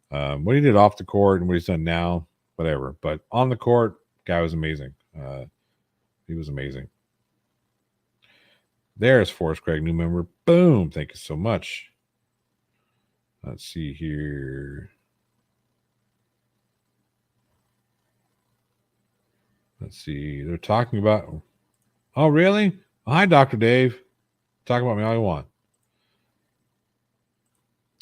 What he did off the court and what he's done now, whatever. But on the court, guy was amazing. He was amazing. There's Forrest Craig, new member. Boom. Thank you so much. Let's see here. Let's see. They're talking about. Oh, really? Oh, hi, Dr. Dave. Talk about me all you want.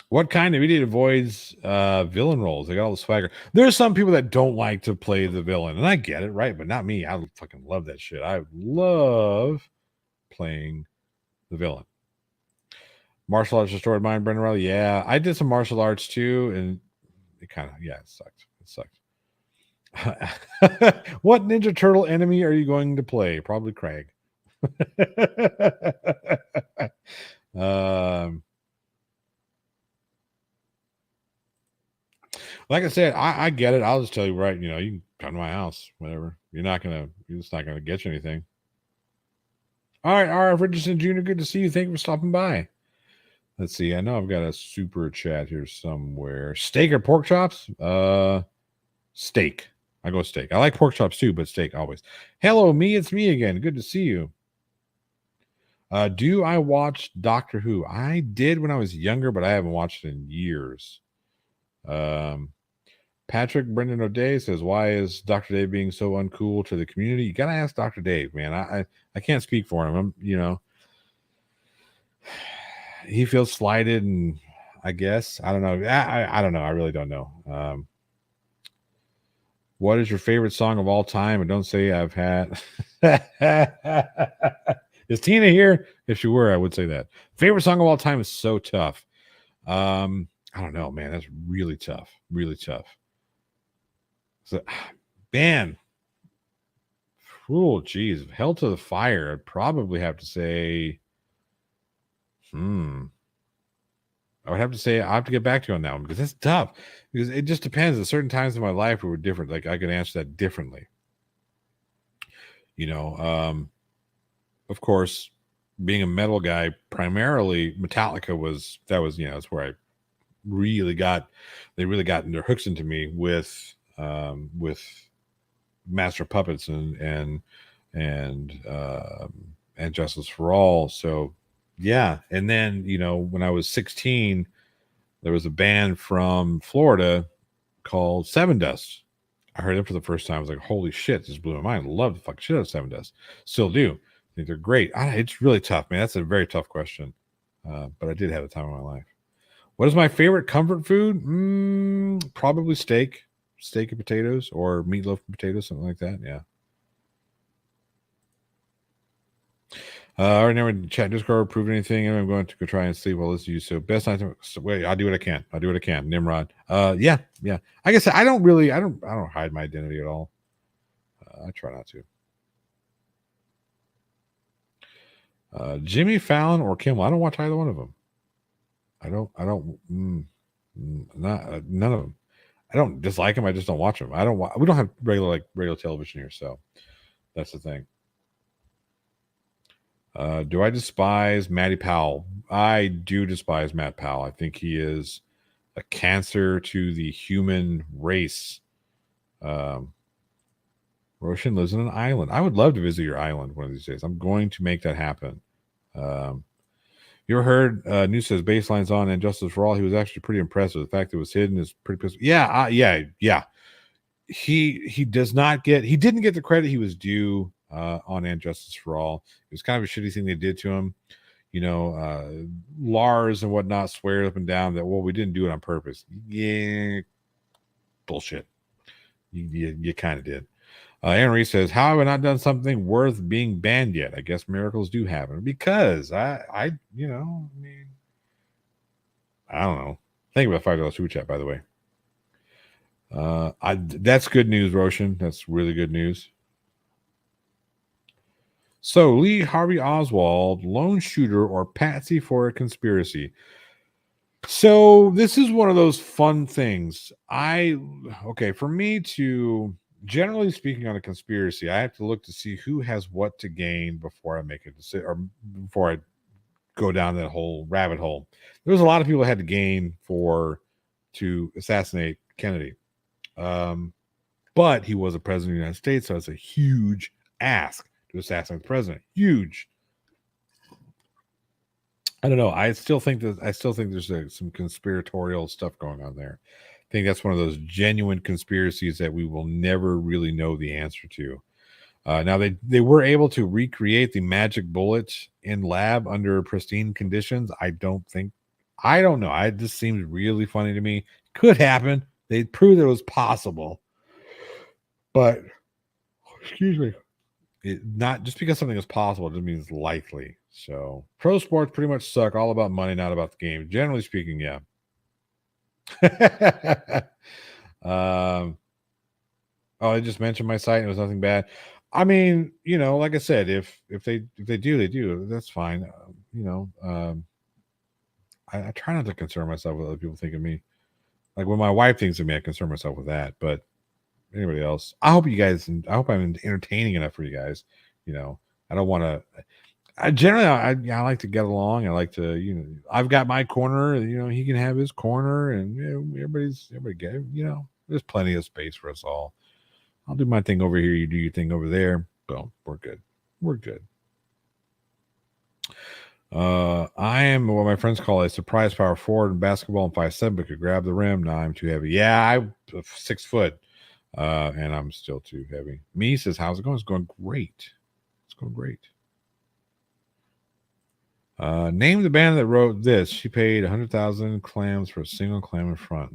What kind of idiot avoids villain roles? They got all the swagger. There's some people that don't like to play the villain, and I get it, right? But not me. I fucking love that shit. I love playing the villain. Martial arts destroyed mine, Brendan Riley. Yeah, I did some martial arts too, and it kind of, it sucked. What Ninja Turtle enemy are you going to play? Probably Craig. um, like I said, I get it. I'll just tell you right. You know, you can come to my house, whatever. You're just not gonna get you anything. All right, Richardson Jr. Good to see you. Thank you for stopping by. Let's see. I know I've got a super chat here somewhere. Steak or pork chops? Steak. I go steak. I like pork chops too, but steak always. Hello, me. It's me again. Good to see you. Do I watch Doctor Who? I did when I was younger, but I haven't watched it in years. Patrick Brendan O'Day says, "Why is Dr. Dave being so uncool to the community?" You gotta ask Dr. Dave, man. I can't speak for him. He feels slighted, and I guess I don't know. I don't know. I really don't know. What is your favorite song of all time? And don't say I've had. Is Tina here? If she were, I would say that. Favorite song of all time is so tough. I don't know, man. That's really tough. Really tough. So, man. Oh, geez. Hell to the Fire. I'd probably have to say. I would have to say I have to get back to you on that one because that's tough. Because it just depends. At certain times in my life were different. Like I could answer that differently. Of course, being a metal guy, primarily Metallica that's where I really got they really got their hooks into me with Master Puppets and Justice for All. So yeah, and then when I was 16, there was a band from Florida called Seven Dust. I heard them for the first time. I was like, holy shit, this blew my mind. Love the fucking shit out of Seven Dust. Still do. I think they're great. It's really tough, man. That's a very tough question. But I did have a time of my life. What is my favorite comfort food? Probably steak and potatoes, or meatloaf and potatoes, something like that. Yeah. I already never chat Discord prove anything, and I'm going to go try and sleep while listening to you. So best night. Wait, I'll do what I can. Nimrod. Yeah. I guess I don't hide my identity at all. I try not to. Jimmy Fallon or Kimmel. I don't watch either one of them. None of them. I don't dislike them. I just don't watch them. We don't have regular television here, so that's the thing. Do I despise Matty Powell? I do despise Matt Powell. I think he is a cancer to the human race. Roshan lives on an island. I would love to visit your island one of these days. I'm going to make that happen. You ever heard News says Baseline's on and Justice for All? He was actually pretty impressed with the fact that it was hidden. Is pretty pissed. Yeah. He didn't get the credit he was due on And Justice for All. It was kind of a shitty thing they did to him. Lars and whatnot swear up and down that, well, we didn't do it on purpose. Yeah, bullshit. You kind of did. Aaron Reese says, how have I not done something worth being banned yet? I guess miracles do happen because I don't know. Thank you about $5 super chat, by the way. That's good news, Roshan. That's really good news. So, Lee Harvey Oswald, lone shooter, or patsy for a conspiracy? So, this is one of those fun things. For me to, generally speaking, on a conspiracy, I have to look to see who has what to gain before I make a decision, or before I go down that whole rabbit hole. There was a lot of people that had to gain to assassinate Kennedy. But he was a president of the United States, so it's a huge ask to assassinate the president. Huge. I don't know. I still think there's some conspiratorial stuff going on there. I think that's one of those genuine conspiracies that we will never really know the answer to. Now they were able to recreate the magic bullet in lab under pristine conditions. I don't know. It just seems really funny to me. Could happen. They proved that it was possible. But excuse me. Not just because something is possible, it just means likely. So pro sports pretty much suck. All about money, not about the game. Generally speaking, yeah. Oh, I just mentioned my site and it was nothing bad. I mean, like I said, if they do, they do. That's fine. I try not to concern myself with other people think of me. Like when my wife thinks of me, I concern myself with that. But anybody else, I hope you guys. I hope I'm entertaining enough for you guys. You know, I don't want to. I like to get along. I like to, I've got my corner. He can have his corner, and everybody get. There's plenty of space for us all. I'll do my thing over here. You do your thing over there. Well, we're good. We're good. I am what my friends call a surprise power forward in basketball. I'm 5'7", but could grab the rim. No, I'm too heavy. Yeah, I'm 6 foot, and I'm still too heavy. Me says, "How's it going?" It's going great. It's going great. Name the band that wrote this. She paid 100,000 clams for a single clam in front.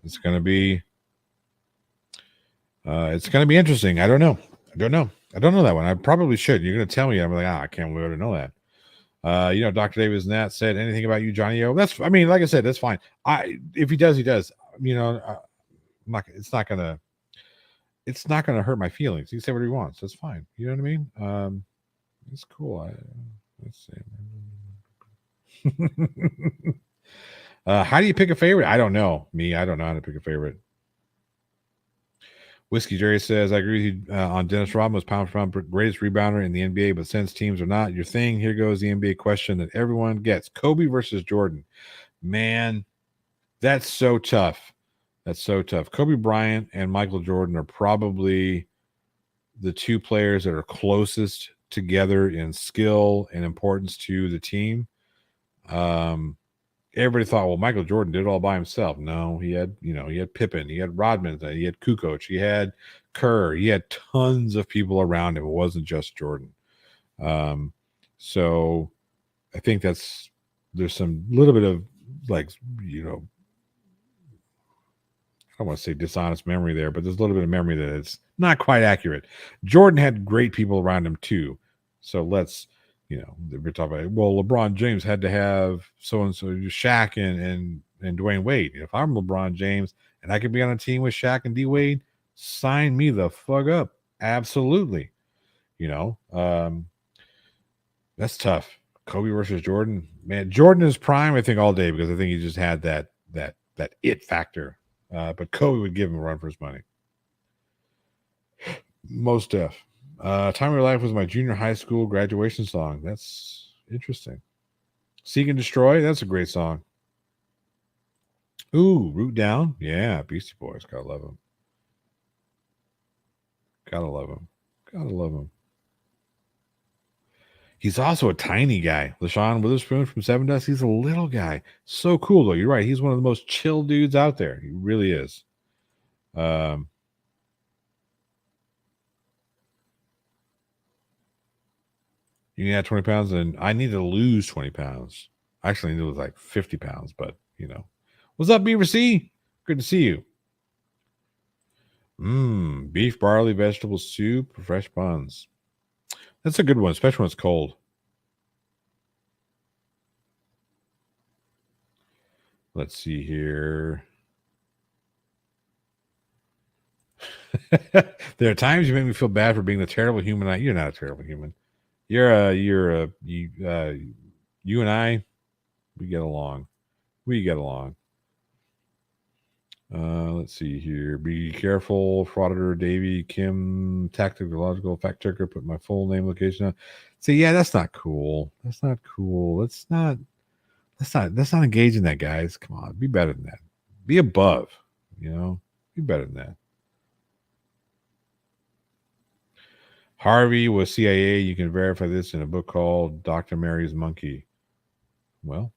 It's gonna be. It's gonna be interesting. I don't know. I don't know that one. I probably should. You're gonna tell me. I'm like, I can't wait to know that. Dr. Davis Nat said anything about you, Johnny O. That's. I mean, like I said, that's fine. If he does, he does. I'm not. It's not gonna hurt my feelings. He can say what he wants. That's fine. You know what I mean? It's cool. Let's see. How do you pick a favorite? I don't know. I don't know how to pick a favorite. Whiskey Jerry says, I agree with you on Dennis Rodman was pound for pound greatest rebounder in the NBA, but since teams are not your thing, here goes the NBA question that everyone gets. Kobe versus Jordan. Man, that's so tough. That's so tough. Kobe Bryant and Michael Jordan are probably the two players that are closest together in skill and importance to the team. Everybody thought, well, Michael Jordan did it all by himself. No, he had Pippen, he had Rodman, he had Kukoc, he had Kerr, he had tons of people around him. It wasn't just Jordan. So I think there's some little bit of I don't want to say dishonest memory there, but there's a little bit of memory that it's not quite accurate. Jordan had great people around him too. So let's, we're talking about, well, LeBron James had to have so-and-so, Shaq and Dwayne Wade. If I'm LeBron James and I could be on a team with Shaq and D Wade, sign me the fuck up. Absolutely. That's tough. Kobe versus Jordan. Man, Jordan is prime, I think, all day because I think he just had that it factor. But Kobe would give him a run for his money. Most def. Time of Your Life was my junior high school graduation song. That's interesting. Seek and Destroy. That's a great song. Ooh, Root Down. Yeah, Beastie Boys. Gotta love them. Gotta love them. Gotta love them. He's also a tiny guy. LaShawn Witherspoon from Seven Dust. He's a little guy. So cool, though. You're right. He's one of the most chill dudes out there. He really is. You need to add 20 pounds, and I need to lose 20 pounds. I actually need to lose like 50 pounds, but What's up, Beaver C? Good to see you. Beef, barley, vegetable soup, fresh buns. That's a good one, especially when it's cold. Let's see here. There are times you make me feel bad for being the terrible human. You're not a terrible human. You and I, we get along. Let's see here. Be careful, frauditor Davy Kim, tactical fact checker. Put my full name, location on. See, yeah, that's not cool. That's not cool. Let's not engaging that, guys. Come on, be better than that. Be above. Be better than that. Harvey was CIA. You can verify this in a book called Dr. Mary's Monkey. Well,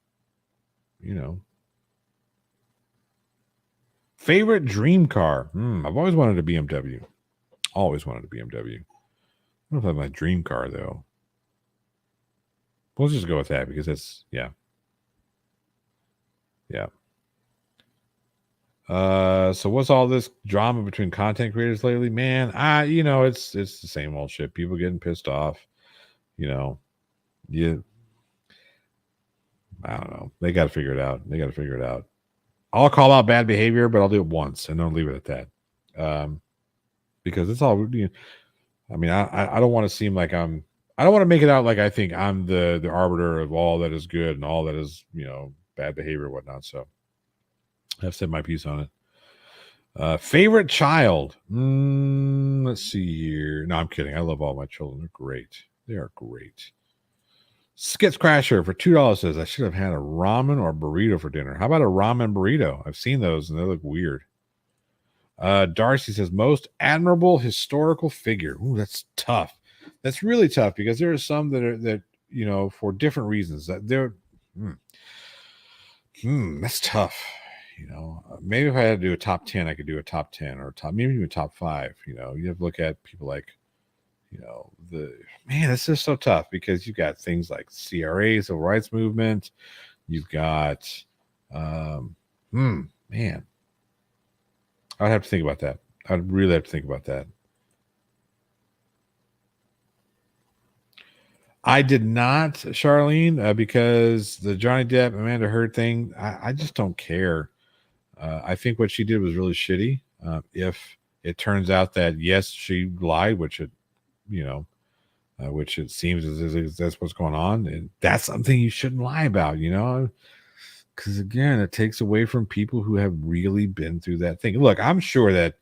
Favorite dream car? I've always wanted a BMW. Always wanted a BMW. I don't know if that's my dream car, though. We'll just go with that because that's, yeah. Yeah. So what's all this drama between content creators lately? Man, it's the same old shit. People getting pissed off. I don't know. They got to figure it out. I'll call out bad behavior, but I'll do it once and don't leave it at that. Because it's all. I mean, I don't want to seem like I don't want to make it out like I think I'm the arbiter of all that is good and all that is bad behavior and whatnot. So I've said my piece on it. Favorite child? Let's see here. No, I'm kidding. I love all my children. They're great. They are great. Skits Crasher for $2 says I should have had a ramen or burrito for dinner. How about a ramen burrito? I've seen those and they look weird. Darcy says most admirable historical figure. Ooh, that's tough. That's really tough because there are some that for different reasons that they're. That's tough. Maybe if I had to do a top 10, I could do a top 10 or maybe even a top 5. You have to look at people like, it's just so tough because you've got things like CRA, Civil Rights Movement. You've got, man, I'd have to think about that. I'd really have to think about that. I did not, Charlene, because the Johnny Depp, Amanda Heard thing, I just don't care. I think what she did was really shitty. If it turns out that, yes, she lied, which it seems as that's what's going on, and that's something you shouldn't lie about, because again, it takes away from people who have really been through that thing. Look, I'm sure that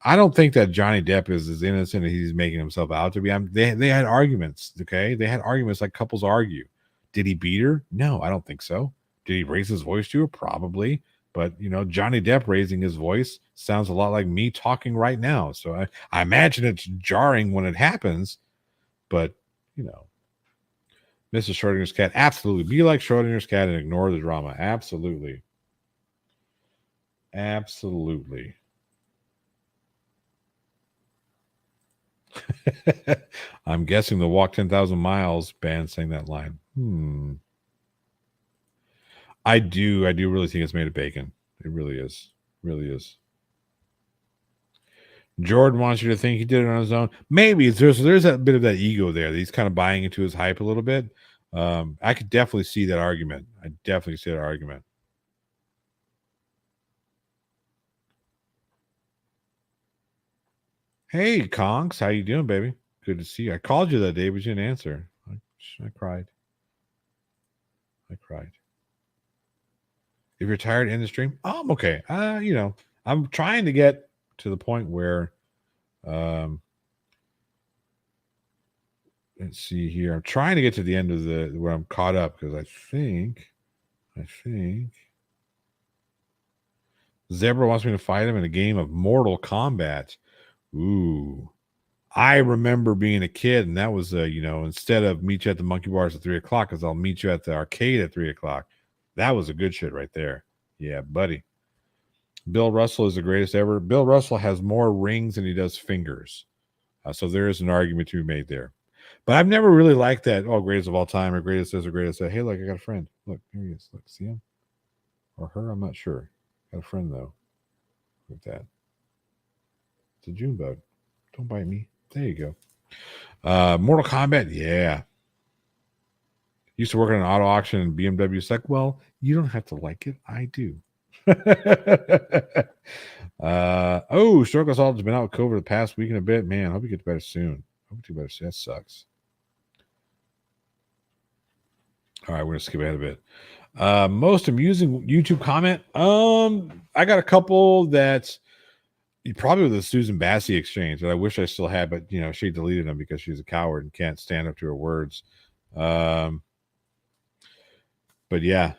I don't think that Johnny Depp is as innocent as he's making himself out to be. They had arguments, okay? They had arguments like couples argue. Did he beat her? No, I don't think so. Did he raise his voice to her? Probably. But Johnny Depp raising his voice sounds a lot like me talking right now. So I imagine it's jarring when it happens. But Mrs. Schrodinger's cat, absolutely. Be like Schrodinger's cat and ignore the drama. Absolutely. Absolutely. I'm guessing the Walk 10,000 Miles band sang that line. I do really think it's made of bacon. It really is. Really is. Jordan wants you to think he did it on his own. Maybe there's that bit of that ego there that he's kind of buying into his hype a little bit. I could definitely see that argument. I definitely see that argument. Hey, Conks, how you doing, baby? Good to see you. I called you that day, but you didn't answer. I cried. If you're tired, end the stream. Oh, I'm okay. I'm trying to get to the point where, let's see here. I'm trying to get to the end of where I'm caught up because I think Zebra wants me to fight him in a game of Mortal Kombat. Ooh. I remember being a kid, and that was, instead of meet you at the Monkey Bars at 3 o'clock, because I'll meet you at the arcade at 3 o'clock. That was a good shit right there. Yeah, buddy. Bill Russell is the greatest ever. Bill Russell has more rings than he does fingers. So there is an argument to be made there. But I've never really liked that, greatest of all time or greatest this or greatest that. Hey, look, I got a friend. Look, here he is. Look, see him? Or her? I'm not sure. Got a friend, though. Look at that. It's a June bug. Don't bite me. There you go. Mortal Kombat, yeah. Used to work at an auto auction in BMW. It's like, well, you don't have to like it. I do. Circle Assault has been out with COVID the past week and a bit. Man, I hope you get better soon. That sucks. All right, we're gonna skip ahead a bit. Most amusing YouTube comment. I got a couple that probably the Susan Bassey exchange that I wish I still had, but she deleted them because she's a coward and can't stand up to her words. But yeah.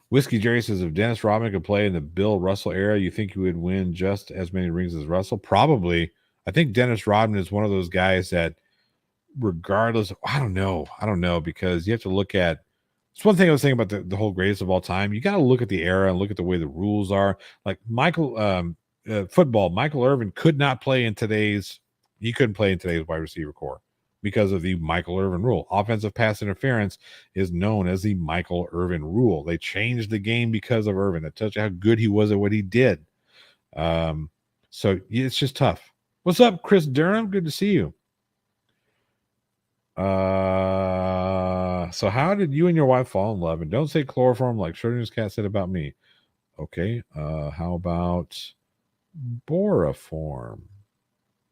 Whiskey Jerry says if Dennis Rodman could play in the Bill Russell era, you think he would win just as many rings as Russell? Probably. I think Dennis Rodman is one of those guys that, regardless, I don't know, because you have to look at. It's one thing I was thinking about the whole greatest of all time. You got to look at the era and look at the way the rules are. Like football, Michael Irvin could not play in today's. He couldn't play in today's wide receiver core because of the Michael Irvin rule. Offensive pass interference is known as the Michael Irvin rule. They changed the game because of Irvin. That tells you how good he was at what he did. So it's just tough. What's up, Chris Durham? Good to see you. So how did you and your wife fall in love? And don't say chloroform like Schrodinger's cat said about me. Okay. How about boroform?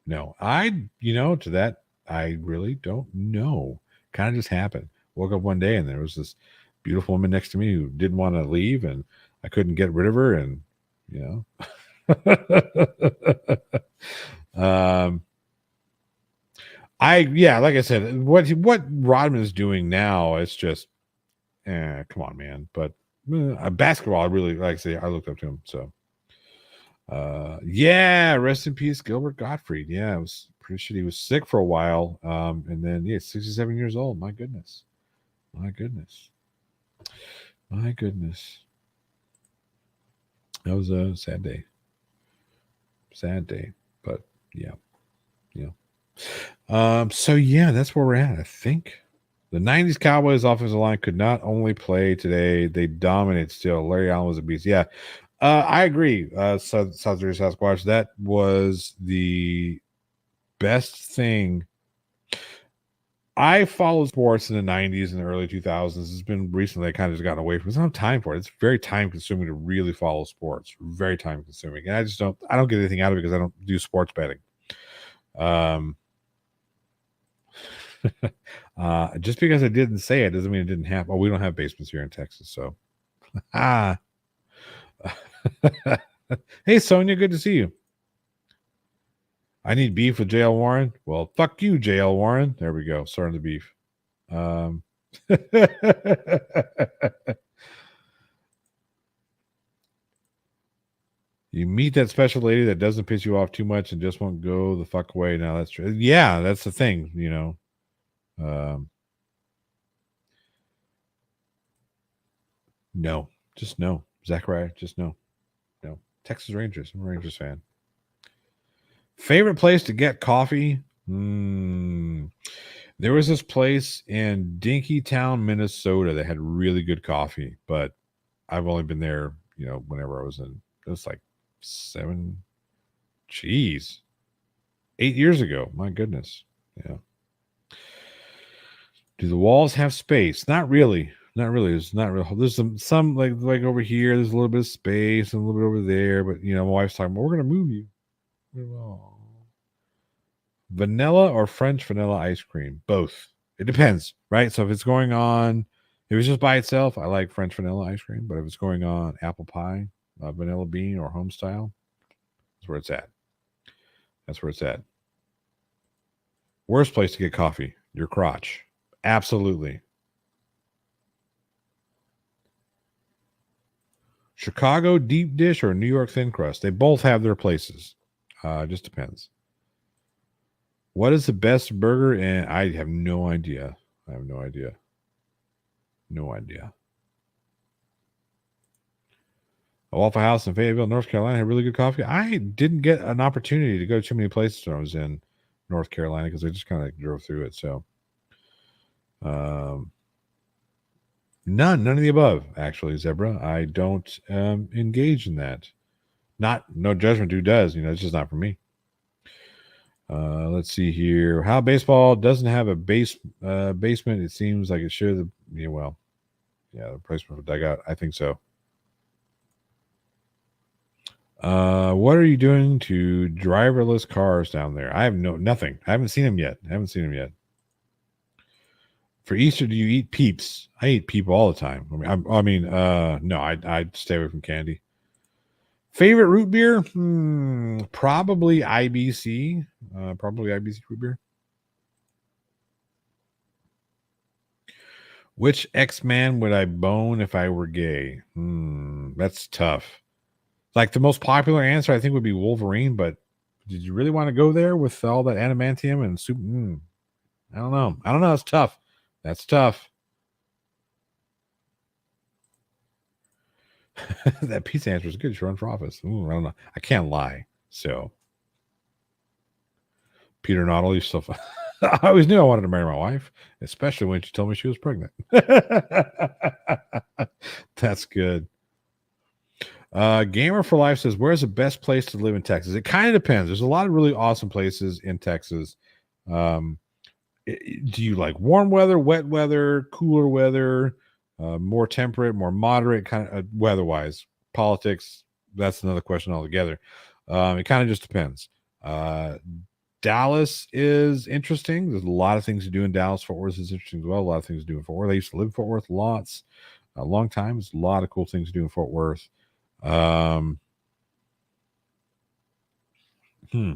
No, to that, I really don't know. Kind of just happened. Woke up one day and there was this beautiful woman next to me who didn't want to leave, and I couldn't get rid of her. And, like I said, what Rodman is doing now, it's just, come on, man. But basketball, I really, like I say, I looked up to him. So, rest in peace, Gilbert Gottfried. Yeah, it was pretty shit. He was sick for a while. And then 67 years old. My goodness. That was a sad day. But yeah. So that's where we're at, I think. The 90s Cowboys offensive line could not only play today, they dominate still. Larry Allen was a beast. Yeah. I agree. South Jersey Sasquatch, that was the best thing. I followed sports in the 90s and the early 2000s. It's been recently I kind of just gotten away from it. I don't have time for it. It's very time consuming to really follow sports. Very time consuming. And I don't get anything out of it because I don't do sports betting. Just because I didn't say it doesn't mean it didn't happen. Oh, we don't have basements here in Texas, so Hey Sonia, good to see you. I need beef with JL Warren. Well, fuck you, JL Warren. There we go. Starting the beef. You meet that special lady that doesn't piss you off too much and just won't go the fuck away. Now that's true. Yeah, that's the thing, No, just no. Zachariah, just no. No. Texas Rangers. I'm a Rangers fan. Favorite place to get coffee? There was this place in Dinkytown, Minnesota that had really good coffee, but I've only been there, whenever I was it was like 8 years ago. My goodness. Yeah. Do the walls have space? Not really. It's not real. There's some like over here. There's a little bit of space and a little bit over there. But my wife's talking about, we're gonna move you. Vanilla or French vanilla ice cream? Both. It depends, right? So if it's just by itself, I like French vanilla ice cream. But if it's going on apple pie, vanilla bean, or home style, that's where it's at. Worst place to get coffee? Your crotch. Absolutely. Chicago deep dish or New York thin crust? They both have their places. It just depends. What is the best burger? And I have no idea. No idea. A Waffle House in Fayetteville, North Carolina had really good coffee. I didn't get an opportunity to go too many places when I was in North Carolina because I just kind of drove through it. So, none of the above, actually, Zebra. I don't engage in that. No judgment who does. It's just not for me. Let's see here. How baseball doesn't have a basement. It seems like it should. The replacement for dugout. I think so. What are you doing to driverless cars down there? I have nothing. I haven't seen them yet. For Easter, do you eat Peeps? I eat Peep all the time. No, I'd stay away from candy. Favorite root beer? Probably IBC. Probably IBC root beer. Which X-Man would I bone if I were gay? That's tough. Like the most popular answer, I think, would be Wolverine. But did you really want to go there with all that adamantium and soup? I don't know. It's tough. That's tough. That pizza answer is good. She run for office. I don't know. I can't lie. So, Peter Noddle, you're so fun. I always knew I wanted to marry my wife, especially when she told me she was pregnant. That's good. Gamer for Life says, where's the best place to live in Texas? It kind of depends. There's a lot of really awesome places in Texas. Do you like warm weather, wet weather, cooler weather, more temperate, more moderate kind of weather-wise? Politics, that's another question altogether. It kind of just depends. Uh, Dallas is interesting. There's a lot of things to do in Dallas. Fort Worth is interesting as well. A lot of things to do in Fort Worth. I used to live in Fort Worth lots, a long time. There's a lot of cool things to do in Fort Worth.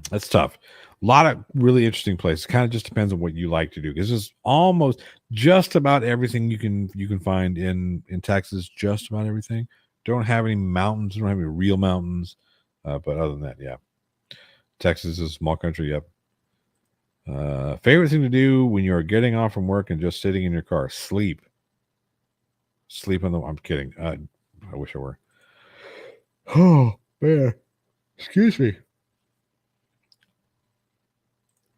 That's tough. A lot of really interesting places. Kind of just depends on what you like to do. Because it's almost just about everything you can find in Texas. Just about everything. Don't have any mountains. Don't have any real mountains. But other than that, yeah, Texas is a small country. Yep. Favorite thing to do when you are getting off from work and just sitting in your car? Sleep. Sleep on the. I'm kidding. I wish I were. Oh man, excuse me.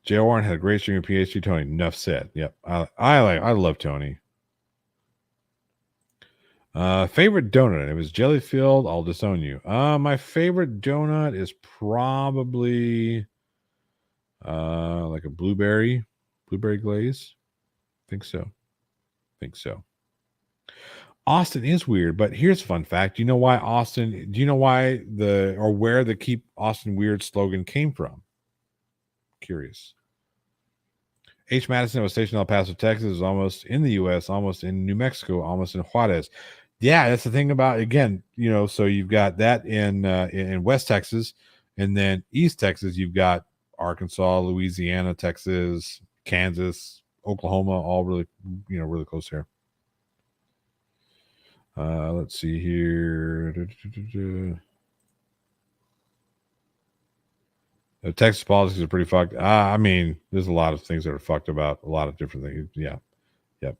J. Warren had a great string of PhD. Tony. Enough said. Yep. I love Tony. Favorite donut. It was jelly filled. I'll disown you. My favorite donut is probably like a blueberry glaze. Think so. Austin is weird, but here's a fun fact. Do you know why where the Keep Austin Weird slogan came from? Curious. H. Madison was stationed in El Paso, Texas, is almost in the U.S., almost in New Mexico, almost in Juarez. Yeah, that's the thing about, again, so you've got that in West Texas, and then East Texas, you've got Arkansas, Louisiana, Texas, Kansas, Oklahoma, all really, really close here. Let's see here. The Texas politics are pretty fucked. I mean, there's a lot of things that are fucked about. A lot of different things. Yeah.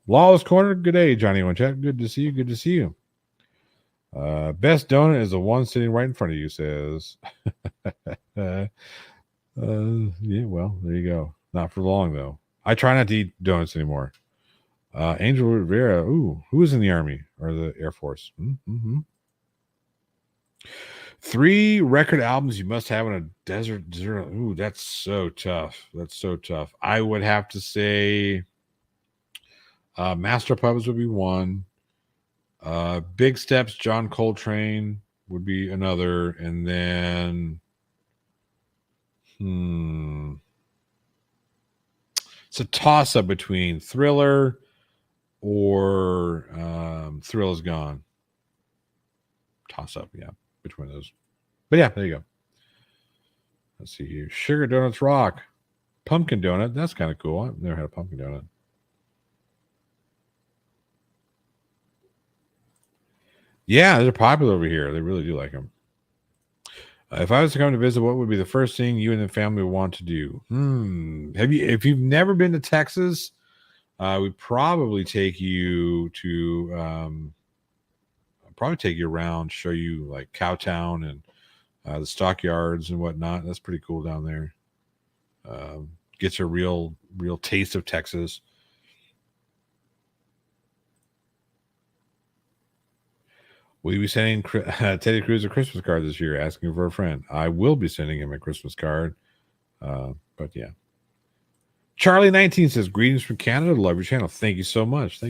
Lawless Corner. Good day, Johnny One Chat. Good to see you. Best donut is the one sitting right in front of you, says. Yeah, well, there you go. Not for long, though. I try not to eat donuts anymore. Angel Rivera. Ooh, who is in the Army or the Air Force? Mm-hmm. 3 record albums you must have on a desert. Ooh, that's so tough. I would have to say Master Puppets would be one. Big Steps, John Coltrane would be another. And then it's a toss-up between Thriller or Thrill Is Gone. Toss-up, yeah. Between those. But yeah, there you go. Let's see here. Sugar Donuts rock. Pumpkin donut. That's kind of cool. I've never had a pumpkin donut. Yeah, they're popular over here. They really do like them. If I was to come to visit, what would be the first thing you and the family would want to do? If you've never been to Texas, we'd probably take you to probably take you around, show you like Cowtown and the stockyards and whatnot. That's pretty cool down there. Gets a real taste of Texas. Will you be sending Teddy Cruz a Christmas card this year? Asking for a friend. I will be sending him a Christmas card. But yeah. Charlie 19 says, greetings from Canada. Love your channel. Thank you so much.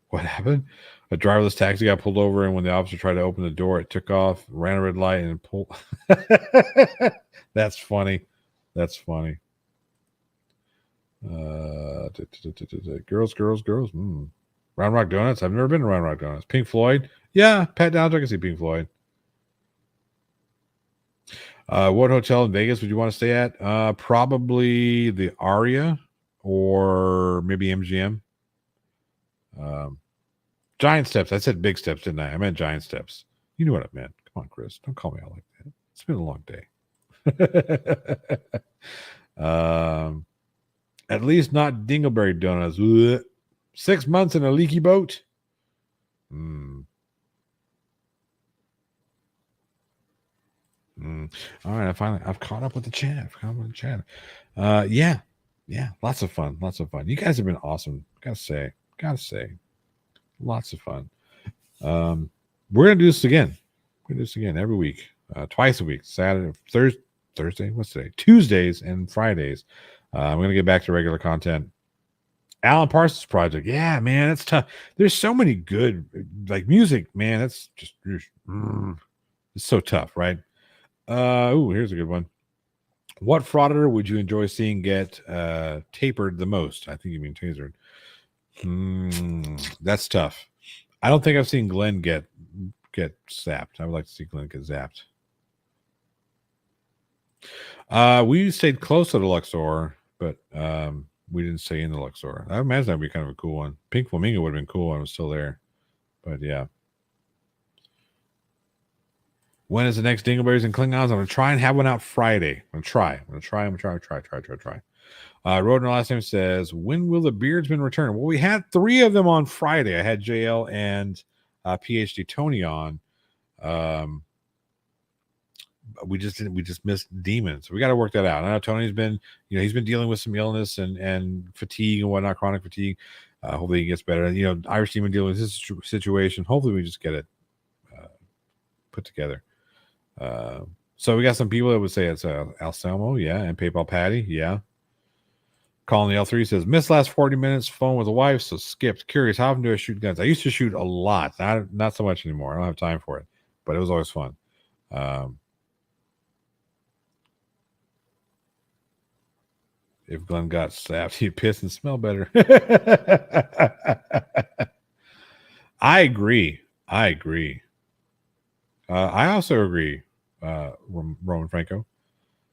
What happened? A driverless taxi got pulled over, and when the officer tried to open the door, it took off, ran a red light, and pulled. That's funny. Girls. Round Rock Donuts. I've never been to Round Rock Donuts. Pink Floyd. Yeah, Pat Downs. I can see Pink Floyd. What hotel in Vegas would you want to stay at? Probably the Aria or maybe MGM. Giant Steps. I said Big Steps, didn't I? I meant Giant Steps. You knew what I meant. Come on, Chris. Don't call me out like that. It's been a long day. At least not Dingleberry Donuts. Ugh. 6 months in a leaky boat. All right, I've caught up with the chat. Yeah, lots of fun. You guys have been awesome. Gotta say, lots of fun. We're gonna do this again. Every week, twice a week, Saturday, Thursday. Thursday. What's today? Tuesdays and Fridays. I'm going to get back to regular content. Alan Parsons Project. Yeah, man, it's tough. There's so many good, like music, man. That's just it's so tough, right? Here's a good one. What frauditor would you enjoy seeing get tapered the most? I think you mean tasered. That's tough. I don't think I've seen Glenn get zapped. I would like to see Glenn get zapped. We stayed close to the Luxor, but we didn't stay in the Luxor. I imagine that'd be kind of a cool one. Pink Flamingo would have been cool when I was still there. But yeah. When is the next Dingleberries and Klingons? I'm gonna try and have one out Friday. I'm gonna try. Roden last name says, when will the Beardsmen return? Well, we had 3 of them on Friday. I had JL and PhD Tony on. We just missed Demons. So we got to work that out. I know Tony's been, he's been dealing with some illness and fatigue and whatnot, chronic fatigue. Hopefully he gets better. Irish Demon dealing with his situation. Hopefully we just get it put together. So we got some people that would say it's Alselmo, yeah, and PayPal Patty, yeah. Calling the L3 says, missed last 40 minutes, phone with a wife, so skipped. Curious, how often do I shoot guns? I used to shoot a lot, not so much anymore. I don't have time for it, but it was always fun. If Glenn got slapped, he'd piss and smell better. I agree. I also agree. Roman Franco,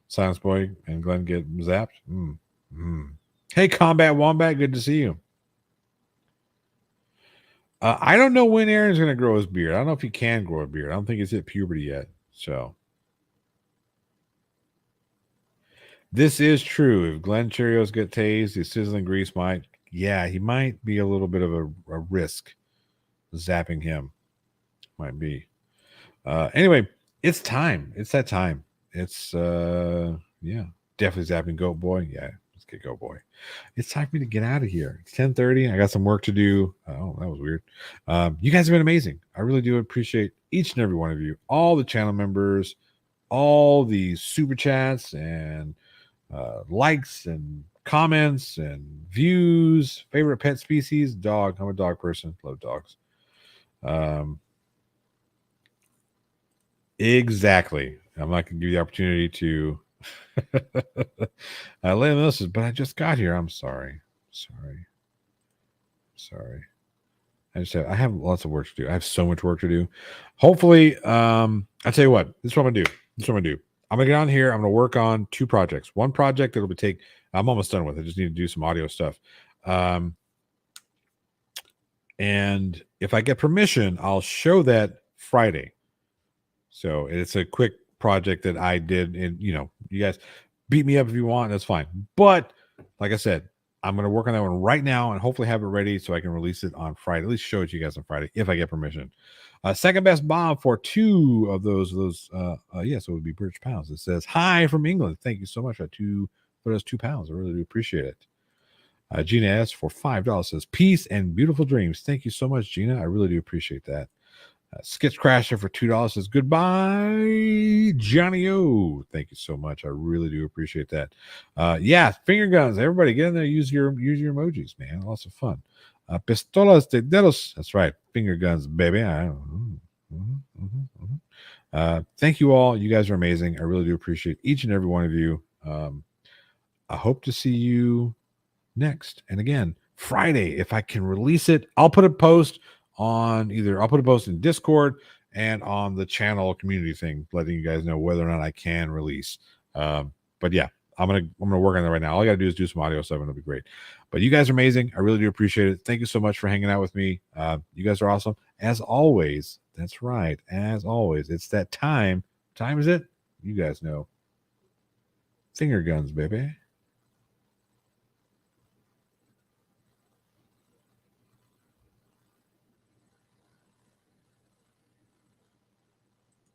Silence Boy, and Glenn get zapped. Hey, Combat Wombat, good to see you. I don't know when Aaron's going to grow his beard. I don't know if he can grow a beard. I don't think he's hit puberty yet. So this is true. If Glenn Cheerios get tased, the sizzling grease might. Yeah, he might be a little bit of a risk. Zapping him might be. Anyway, it's time. It's that time. It's definitely zapping Goat Boy. Yeah, let's get Goat Boy. It's time for me to get out of here. It's 10:30. I got some work to do. Oh, that was weird. You guys have been amazing. I really do appreciate each and every one of you, all the channel members, all the super chats and likes and comments and views. Favorite pet species? Dog. I'm a dog person. Love dogs. Exactly. I'm not going to give you the opportunity to lay on this, but I just got here. I'm sorry. I have lots of work to do. I have so much work to do. Hopefully, I'll tell you what. This is what I'm going to do. I'm going to get on here. I'm going to work on 2 projects. One project that'll be I'm almost done with it. I just need to do some audio stuff. And if I get permission, I'll show that Friday. So it's a quick project that I did, and you guys beat me up if you want. That's fine. But like I said, I'm going to work on that one right now and hopefully have it ready so I can release it on Friday. At least show it to you guys on Friday if I get permission. Second best bomb for 2 of those. So it would be British pounds. It says hi from England. Thank you so much for those 2 pounds. I really do appreciate it. Gina S for $5 says peace and beautiful dreams. Thank you so much, Gina. I really do appreciate that. Sketch Crasher for $2 says goodbye, Johnny O. Thank you so much. I really do appreciate that. Finger guns. Everybody get in there. Use your emojis, man. Lots of fun. Pistolas de dedos. That's right. Finger guns, baby. Thank you all. You guys are amazing. I really do appreciate each and every one of you. I hope to see you next. And again, Friday, if I can release it, I'll put a post in Discord and on the channel community thing, letting you guys know whether or not I can release. But yeah, I'm gonna work on that right now. All I gotta do is do some audio stuff, and it'll be great. But you guys are amazing. I really do appreciate it. Thank you so much for hanging out with me. You guys are awesome. As always, that's right. As always, it's that time. What time is it? You guys know. Finger guns, baby.